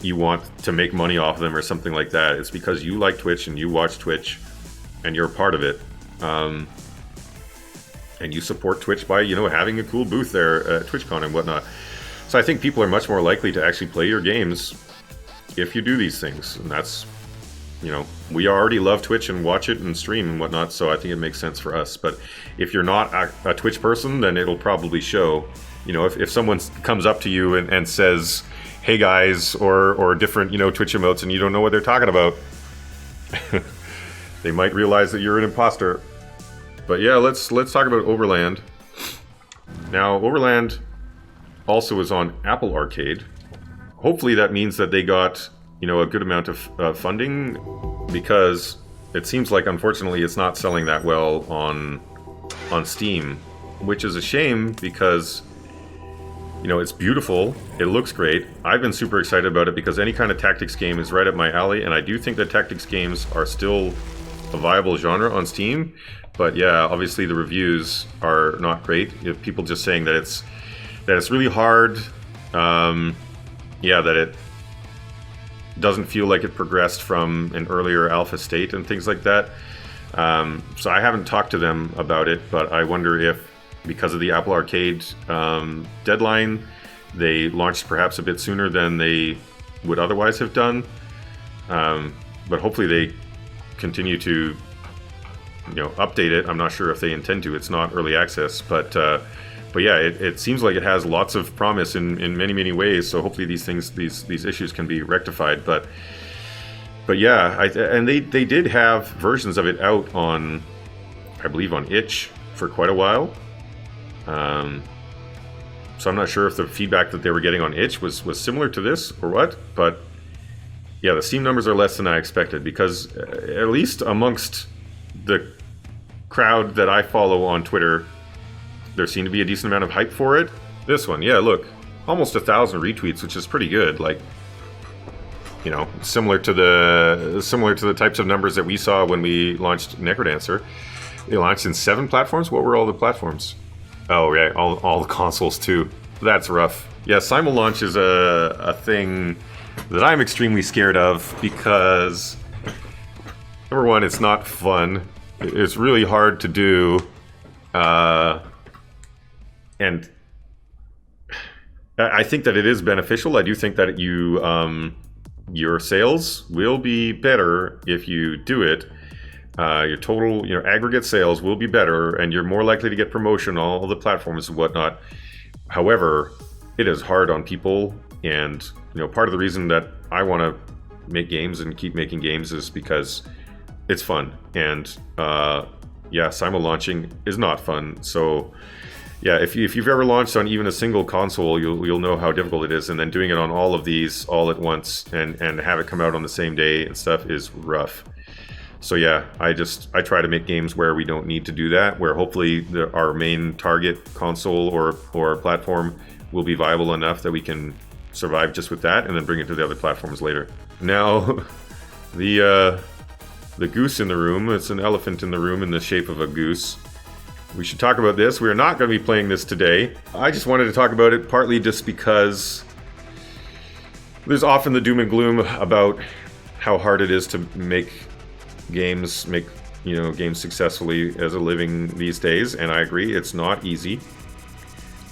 you want to make money off of them or something like that. It's because you like Twitch and you watch Twitch and you're a part of it. And you support Twitch by, having a cool booth there at TwitchCon and whatnot. So I think people are much more likely to actually play your games if you do these things. And that's, we already love Twitch and watch it and stream and whatnot, so I think it makes sense for us. But if you're not a Twitch person, then it'll probably show. If someone comes up to you and says, hey guys, or different, Twitch emotes, and you don't know what they're talking about, they might realize that you're an imposter. But yeah, let's talk about Overland. Now, Overland also is on Apple Arcade. Hopefully that means that they got, a good amount of funding, because it seems like, unfortunately, it's not selling that well on Steam, which is a shame because, it's beautiful. It looks great. I've been super excited about it because any kind of tactics game is right up my alley, and I do think that tactics games are still a viable genre on Steam. But yeah, obviously the reviews are not great. If people just saying that it's really hard. That it doesn't feel like it progressed from an earlier alpha state and things like that. So I haven't talked to them about it, but I wonder if, because of the Apple Arcade deadline, they launched perhaps a bit sooner than they would otherwise have done. But hopefully they continue to update it. I'm not sure if they intend to. It's not early access, but yeah, it seems like it has lots of promise in many ways. So hopefully these issues can be rectified. But yeah, and they did have versions of it out on, I believe, on itch for quite a while. So I'm not sure if the feedback that they were getting on itch was similar to this or what. But yeah, the Steam numbers are less than I expected, because at least amongst the crowd that I follow on Twitter, there seemed to be a decent amount of hype for it. This one, yeah, look, almost 1,000 retweets, which is pretty good. Like, similar to the types of numbers that we saw when we launched Necrodancer. They launched in 7 platforms. What were all the platforms? Oh, yeah, all the consoles too. That's rough. Yeah, simul launch is a thing that I'm extremely scared of, because number one, it's not fun. It's really hard to do. And I think that it is beneficial. I do think that your sales will be better if you do it. Your total, aggregate sales will be better, and you're more likely to get promotion on all the platforms and whatnot. However, it is hard on people, and part of the reason that I want to make games and keep making games is because it's fun. And simul launching is not fun. So yeah, if you've ever launched on even a single console, you'll know how difficult it is. And then doing it on all of these all at once and have it come out on the same day and stuff is rough. So yeah, I try to make games where we don't need to do that, where hopefully our main target console or platform will be viable enough that we can survive just with that, and then bring it to the other platforms later. Now, the goose in the room, it's an elephant in the room in the shape of a goose. We should talk about this. We are not going to be playing this today. I just wanted to talk about it partly just because there's often the doom and gloom about how hard it is to make games successfully as a living these days, and I agree, it's not easy.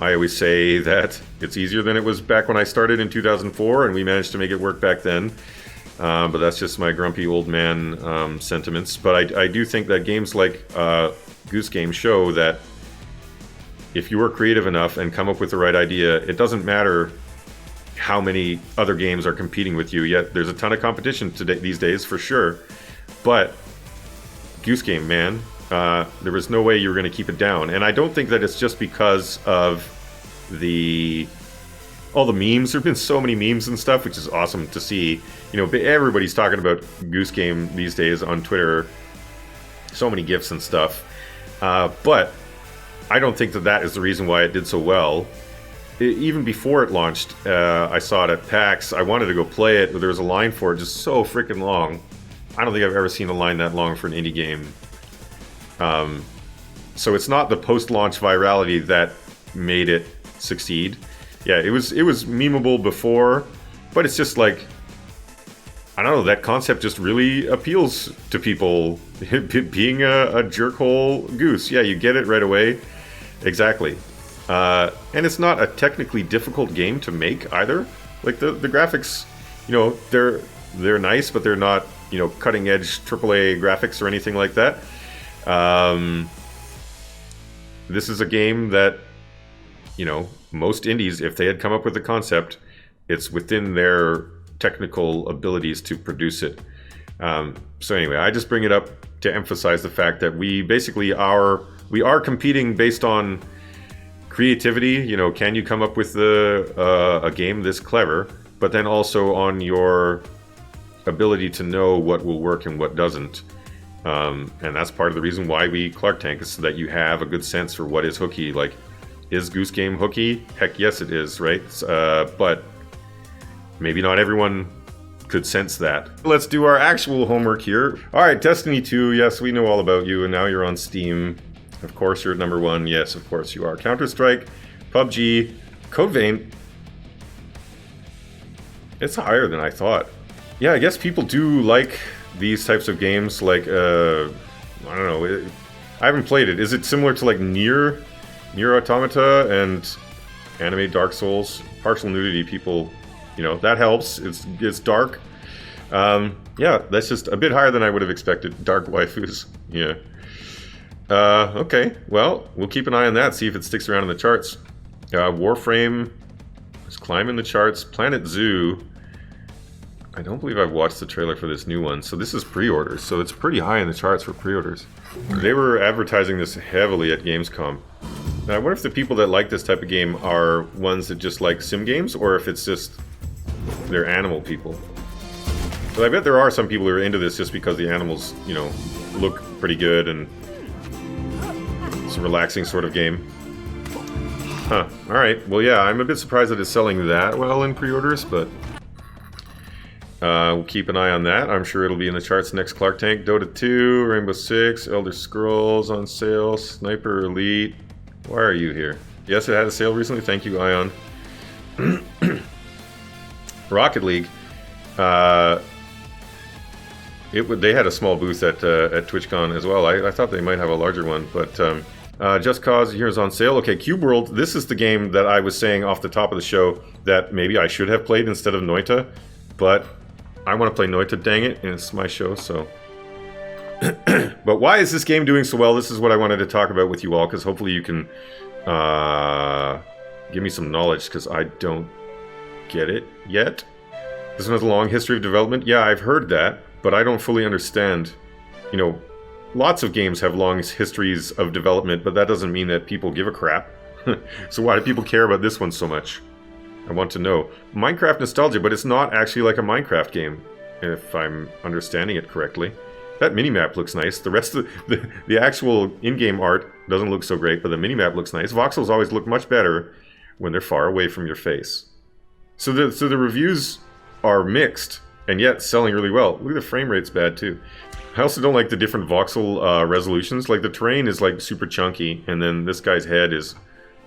I always say that it's easier than it was back when I started in 2004, and we managed to make it work back then. But that's just my grumpy old man sentiments. But I do think that games like Goose Game show that if you are creative enough and come up with the right idea, it doesn't matter how many other games are competing with you. Yet there's a ton of competition today these days for sure. But Goose Game, man, there was no way you were going to keep it down. And I don't think that it's just because of all the memes. There have been so many memes and stuff, which is awesome to see. You know, everybody's talking about Goose Game these days on Twitter. So many GIFs and stuff. But I don't think that is the reason why it did so well. Even before it launched, I saw it at PAX. I wanted to go play it, but there was a line for it just so freaking long. I don't think I've ever seen a line that long for an indie game. So it's not the post-launch virality that made it succeed. Yeah, it was memeable before, but it's just like, I don't know, that concept just really appeals to people. Being a jerkhole goose. Yeah, you get it right away. Exactly. And it's not a technically difficult game to make either. Like the graphics, you know, they're nice, but they're not, you know, cutting edge AAA graphics or anything like that. This is a game that, you know, most indies, if they had come up with the concept, it's within their technical abilities to produce it. So anyway, I just bring it up to emphasize the fact that we are competing based on creativity. You know, can you come up with a game this clever, but then also on your ability to know what will work and what doesn't. And that's part of the reason why we Clark Tank, is so that you have a good sense for what is hooky. Like, is Goose Game hooky? Heck yes it is, right? But maybe not everyone could sense that. Let's do our actual homework here. Alright, Destiny 2, yes, we know all about you, and now you're on Steam. Of course you're at number 1, yes, of course you are. Counter-Strike, PUBG, Code Vein. It's higher than I thought. Yeah, I guess people do like these types of games, like, I don't know, I haven't played it. Is it similar to like Nier Automata and anime Dark Souls? Partial nudity, people, you know, that helps. It's dark. Yeah, that's just a bit higher than I would have expected. Dark waifus, yeah. Okay, well, we'll keep an eye on that, see if it sticks around in the charts. Warframe is climbing the charts. Planet Zoo, I don't believe I've watched the trailer for this new one. So this is pre-orders, so it's pretty high in the charts for pre-orders. They were advertising this heavily at Gamescom. Now, I wonder if the people that like this type of game are ones that just like sim games, or if it's just they're animal people. But I bet there are some people who are into this just because the animals, you know, look pretty good and it's a relaxing sort of game. Huh. Alright, well yeah, I'm a bit surprised that it's selling that well in pre-orders, but we'll keep an eye on that. I'm sure it'll be in the charts next. Clark Tank, Dota 2, Rainbow Six, Elder Scrolls on sale, Sniper Elite. Why are you here? Yes, it had a sale recently. Thank you, Ion. Rocket League. They had a small booth at TwitchCon as well. I thought they might have a larger one, but Just Cause here is on sale. Okay, Cube World. This is the game that I was saying off the top of the show that maybe I should have played instead of Noita, but I want to play Noita, dang it, and it's my show, so. But why is this game doing so well? This is what I wanted to talk about with you all, because hopefully you can give me some knowledge, because I don't get it yet. This one has a long history of development. Yeah, I've heard that, but I don't fully understand. You know, lots of games have long histories of development, but that doesn't mean that people give a crap. So why do people care about this one so much? I want to know. Minecraft nostalgia, but it's not actually like a Minecraft game, if I'm understanding it correctly. That minimap looks nice. The rest of the actual in-game art doesn't look so great, but the minimap looks nice. Voxels always look much better when they're far away from your face. So the reviews are mixed, and yet selling really well. Look at the frame rate's bad too. I also don't like the different voxel resolutions. Like the terrain is like super chunky, and then this guy's head is...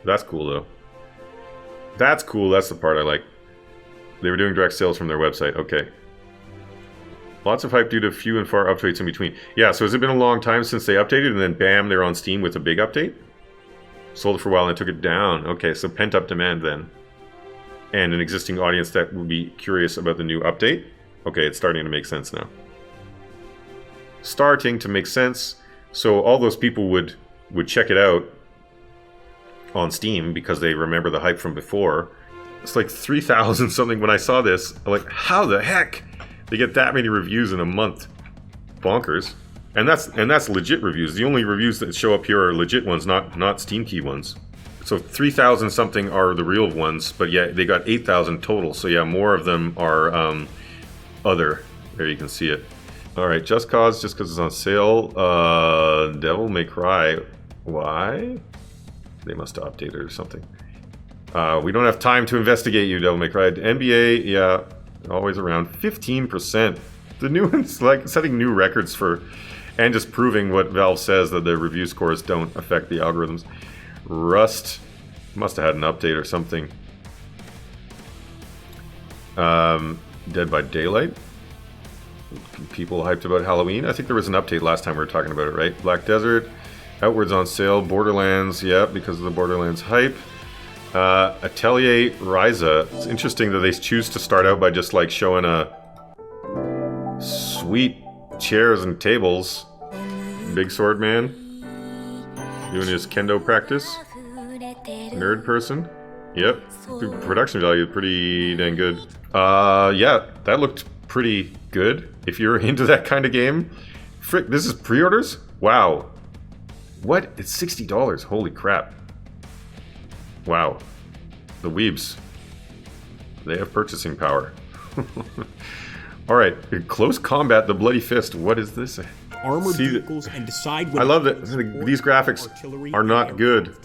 That's cool though. That's cool, that's the part I like. They were doing direct sales from their website, okay. Lots of hype due to few and far updates in between. Yeah, so has it been a long time since they updated, and then bam, they're on Steam with a big update? Sold it for a while and took it down. Okay, so pent-up demand then. And an existing audience that would be curious about the new update. Okay, it's starting to make sense now. Starting to make sense. So all those people would check it out on Steam because they remember the hype from before. It's like 3,000 something when I saw this. I'm like, how the heck they get that many reviews in a month? Bonkers. And that's legit reviews. The only reviews that show up here are legit ones, not Steam key ones. So 3,000 something are the real ones, but yeah, they got 8,000 total. So yeah, more of them are other. There you can see it. All right, Just Cause, just because it's on sale. Devil May Cry. Why? They must have updated or something. We don't have time to investigate you, Devil May Cry. NBA, yeah, always around 15%. The new ones, like setting new records for, and just proving what Valve says, that the review scores don't affect the algorithms. Rust must have had an update or something. Dead by Daylight. People hyped about Halloween. I think there was an update last time we were talking about it, right? Black Desert. Outwards on sale. Borderlands, yeah, because of the Borderlands hype. Atelier Ryza. It's interesting that they choose to start out by just like showing a sweet chairs and tables. Big Sword Man doing his kendo practice. Nerd person. Yep. The production value pretty dang good. Yeah, that looked pretty good. If you're into that kind of game. Frick, this is pre-orders? Wow. What? It's $60. Holy crap. Wow. The weebs. They have purchasing power. Alright, Close Combat, the Bloody Fist. What is this? Armored vehicles and decide when I love that these graphics are not good.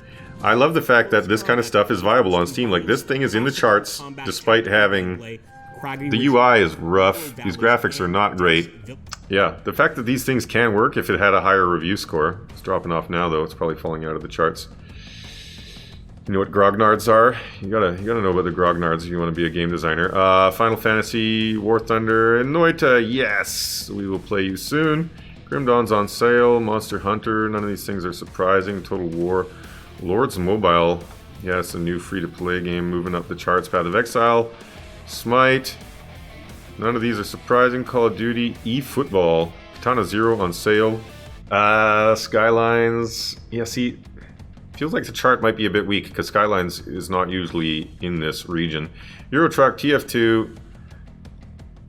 I love the fact that this kind of stuff is viable on Steam. Like, this thing is in the charts, despite having... The UI is rough. These graphics are not great. Yeah, the fact that these things can work if it had a higher review score. It's dropping off now, though. It's probably falling out of the charts. You know what grognards are? You gotta know about the grognards if you want to be a game designer. Final Fantasy, War Thunder, and Noita. Yes, we will play you soon. Grim Dawn's on sale. Monster Hunter. None of these things are surprising. Total War. Lords Mobile. Yeah, it's a new free-to-play game moving up the charts. Path of Exile. Smite. None of these are surprising. Call of Duty. eFootball. Katana Zero on sale. Skylines. Yeah, see, feels like the chart might be a bit weak because Skylines is not usually in this region. Euro Truck, TF2.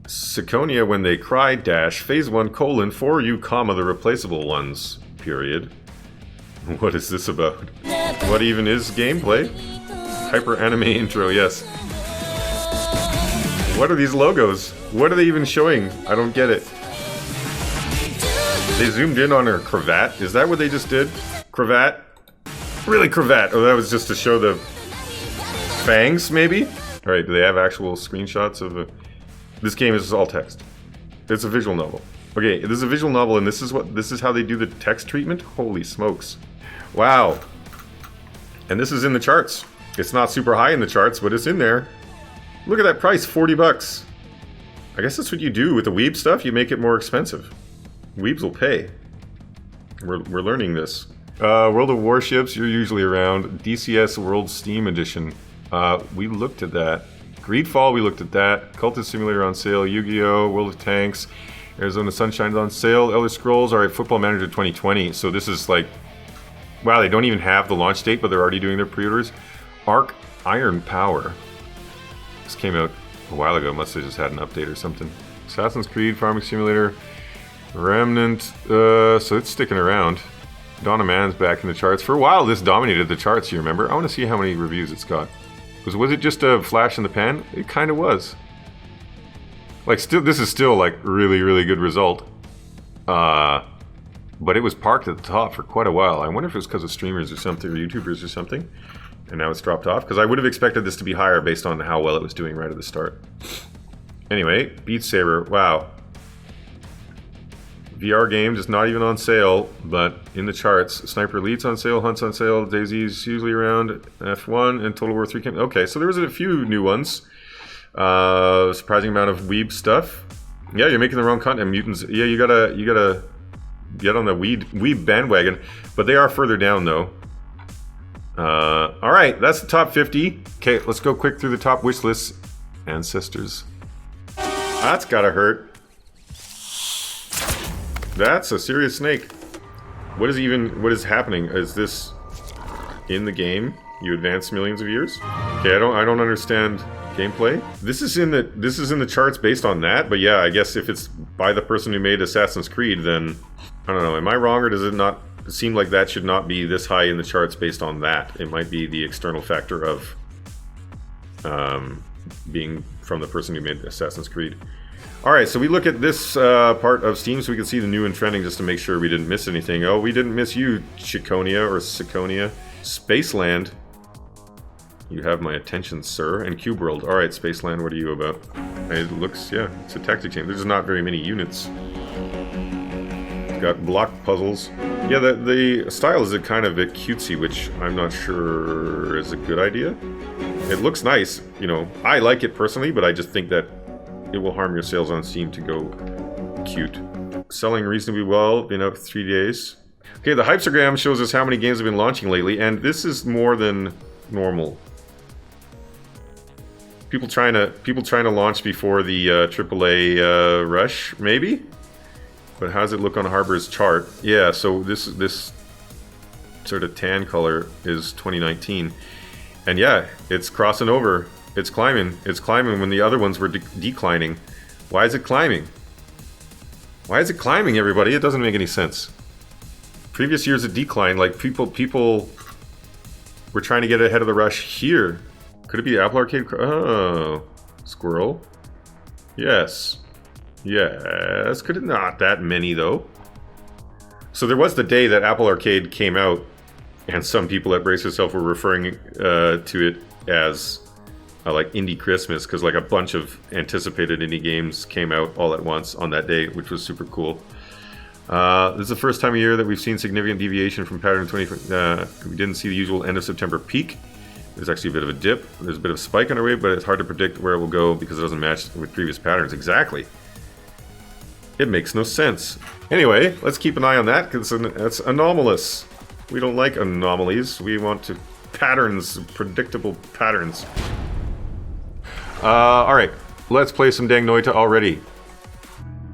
Siconia When They Cry, dash, Phase 1, colon, for you, comma, the replaceable ones, period. What is this about? What even is gameplay? Hyper Anime Intro, yes. What are these logos? What are they even showing? I don't get it. They zoomed in on her cravat. Is that what they just did? Cravat? Really cravat? Oh, that was just to show the fangs, maybe? Alright, do they have actual screenshots of this game is all text. It's a visual novel. Okay, this is a visual novel and this is how they do the text treatment? Holy smokes. Wow. And this is in the charts. It's not super high in the charts, but it's in there. Look at that price, $40. I guess that's what you do with the Weeb stuff. You make it more expensive. Weebs will pay. We're learning this. World of Warships, you're usually around. DCS World Steam Edition. We looked at that. Greedfall, we looked at that. Cultist Simulator on sale. Yu-Gi-Oh! World of Tanks. Arizona Sunshine's on sale. Elder Scrolls, alright, Football Manager 2020. So this is like... Wow, they don't even have the launch date, but they're already doing their pre-orders. Arc Iron Power. This came out a while ago. Must have just had an update or something. Assassin's Creed, Farming Simulator, Remnant. So it's sticking around. Dawn of Man's back in the charts. For a while, this dominated the charts, you remember? I want to see how many reviews it's got. Was it just a flash in the pan? It kind of was. Like, still, this is still, like, really, really good result. But it was parked at the top for quite a while. I wonder if it was because of streamers or something, or YouTubers or something. And now it's dropped off, because I would have expected this to be higher based on how well it was doing right at the start. Anyway, Beat Saber, wow. VR game, just not even on sale, but in the charts. Sniper Elite's on sale, Hunt's on sale, DayZ's usually around, F1, and Total War 3 came... Okay, so there was a few new ones. Surprising amount of Weeb stuff. Yeah, you're making the wrong content, Mutants. Yeah, you gotta get on the Weeb bandwagon, but they are further down, though. Alright, that's the top 50. Okay, let's go quick through the top wish lists. Ancestors. That's gotta hurt. That's a serious snake. What is happening? Is this in the game? You advance millions of years? Okay, I don't understand gameplay. This is in the charts based on that, but yeah, I guess if it's by the person who made Assassin's Creed, then I don't know. Am I wrong, or does it not seem like that should not be this high in the charts based on that? It might be the external factor of being from the person who made Assassin's Creed. Alright, so we look at this part of Steam so we can see the new and trending just to make sure we didn't miss anything. Oh, we didn't miss you, Chiconia or Siconia. Spaceland. You have my attention, sir. And Cube World. Alright, Spaceland, what are you about? It looks, yeah, it's a tactic game. There's not very many units. It's got block puzzles. Yeah, the style is a kind of a bit cutesy, which I'm not sure is a good idea. It looks nice, you know. I like it personally, but I just think that it will harm your sales on Steam to go cute. Selling reasonably well, been out 3 days. Okay, the Hypestagram shows us how many games have been launching lately, and this is more than normal. People trying to launch before the AAA rush, maybe? But how does it look on Harbor's chart? Yeah, so this sort of tan color is 2019. And yeah, it's crossing over. It's climbing. It's climbing when the other ones were declining. Why is it climbing? Why is it climbing, everybody? It doesn't make any sense. Previous years it declined. Like, people were trying to get ahead of the rush here. Could it be Apple Arcade? Oh, squirrel. Yes. Yes. Could it not? That many, though. So there was the day that Apple Arcade came out, and some people at Brace Yourself were referring to it as like Indie Christmas, because like a bunch of anticipated indie games came out all at once on that day, which was super cool. This is the first time of year that we've seen significant deviation from pattern 20. We didn't see the usual end of September peak. There's actually a bit of a dip. There's a bit of a spike underway, but it's hard to predict where it will go because it doesn't match with previous patterns. Exactly. It makes no sense. Anyway, let's keep an eye on that, because that's anomalous. We don't like anomalies. We want to patterns, predictable patterns. Alright, let's play some dang Noita already.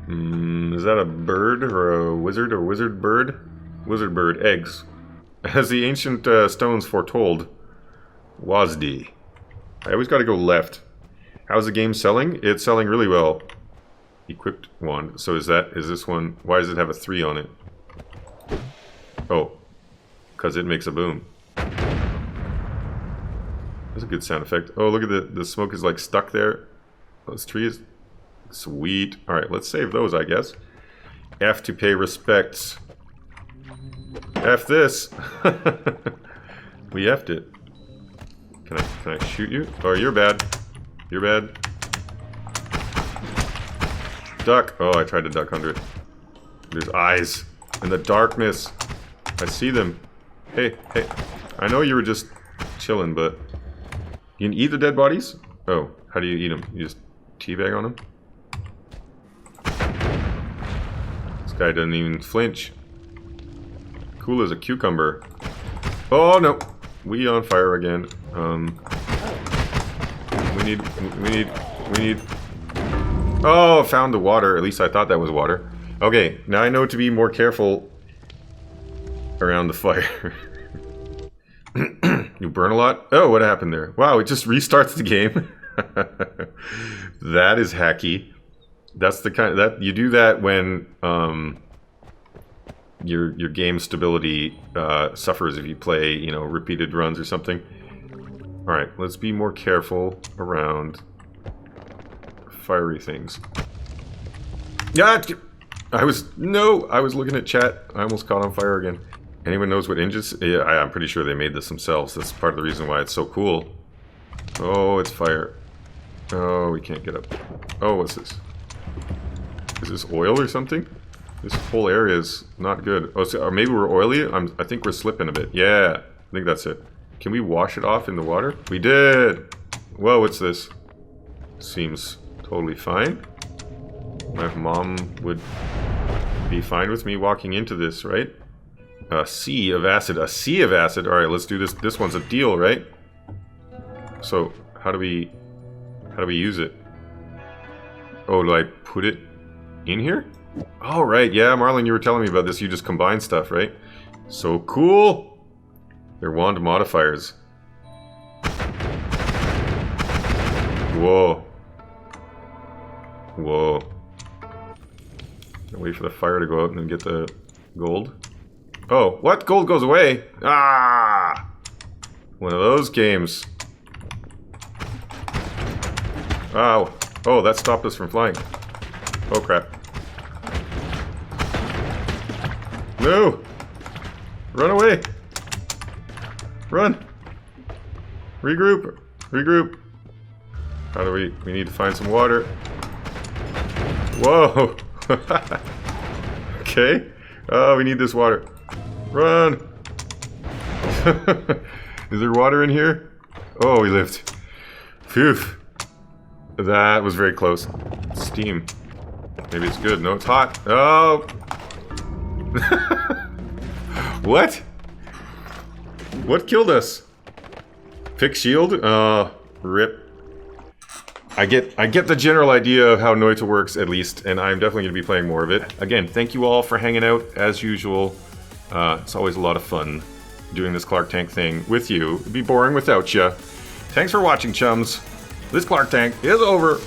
Is that a bird or a wizard or wizard bird? Wizard bird, eggs. As the ancient stones foretold, Wazdi. I always gotta go left. How's the game selling? It's selling really well. Equipped one. So is this one, why does it have a 3 on it? Oh, because it makes a boom. That's a good sound effect. Oh, look at the smoke is like stuck there. Those trees. Sweet. Alright, let's save those, I guess. F to pay respects. F this. We F'd it. Can I shoot you? Oh, you're bad. You're bad. Duck. Oh, I tried to duck under it. There's eyes in the darkness. I see them. Hey. I know you were just chilling, but you can eat the dead bodies? Oh, how do you eat them? You just teabag on them? This guy doesn't even flinch. Cool as a cucumber. Oh no! We on fire again. We need. Oh, found the water. At least I thought that was water. Okay, now I know to be more careful around the fire. You burn a lot? Oh, what happened there? Wow, it just restarts the game. That is hacky. That's the kind that you do that when your game stability suffers if you play, you know, repeated runs or something. All right, let's be more careful around fiery things. Yeah, I was looking at chat. I almost caught on fire again. Anyone knows what engines? Yeah, I'm pretty sure they made this themselves. That's part of the reason why it's so cool. Oh, it's fire. Oh, we can't get up. Oh, what's this? Is this oil or something? This whole area is not good. Oh, so, or maybe we're oily? I think we're slipping a bit. Yeah, I think that's it. Can we wash it off in the water? We did! Whoa, what's this? Seems totally fine. My mom would be fine with me walking into this, right? A sea of acid. A sea of acid. Alright, let's do this. This one's a deal, right? So, how do we use it? Oh, do I put it in here? Oh, right. Yeah, Marlon, you were telling me about this. You just combine stuff, right? So cool. They're wand modifiers. Whoa. Whoa. Wait for the fire to go out and then get the gold. Oh, what? Gold goes away? Ah! One of those games. Ow. Oh, that stopped us from flying. Oh, crap. No! Run away! Run! Regroup! Regroup! How do we need to find some water. Whoa! Okay. Oh, we need this water. Run! Is there water in here? Oh, we lived. Phew. That was very close. Steam. Maybe it's good. No, it's hot. Oh! What? What killed us? Fix shield? Rip. I get the general idea of how Noita works, at least, and I'm definitely going to be playing more of it. Again, thank you all for hanging out, as usual. It's always a lot of fun doing this Clark Tank thing with you. It'd be boring without you. Thanks for watching, chums. This Clark Tank is over.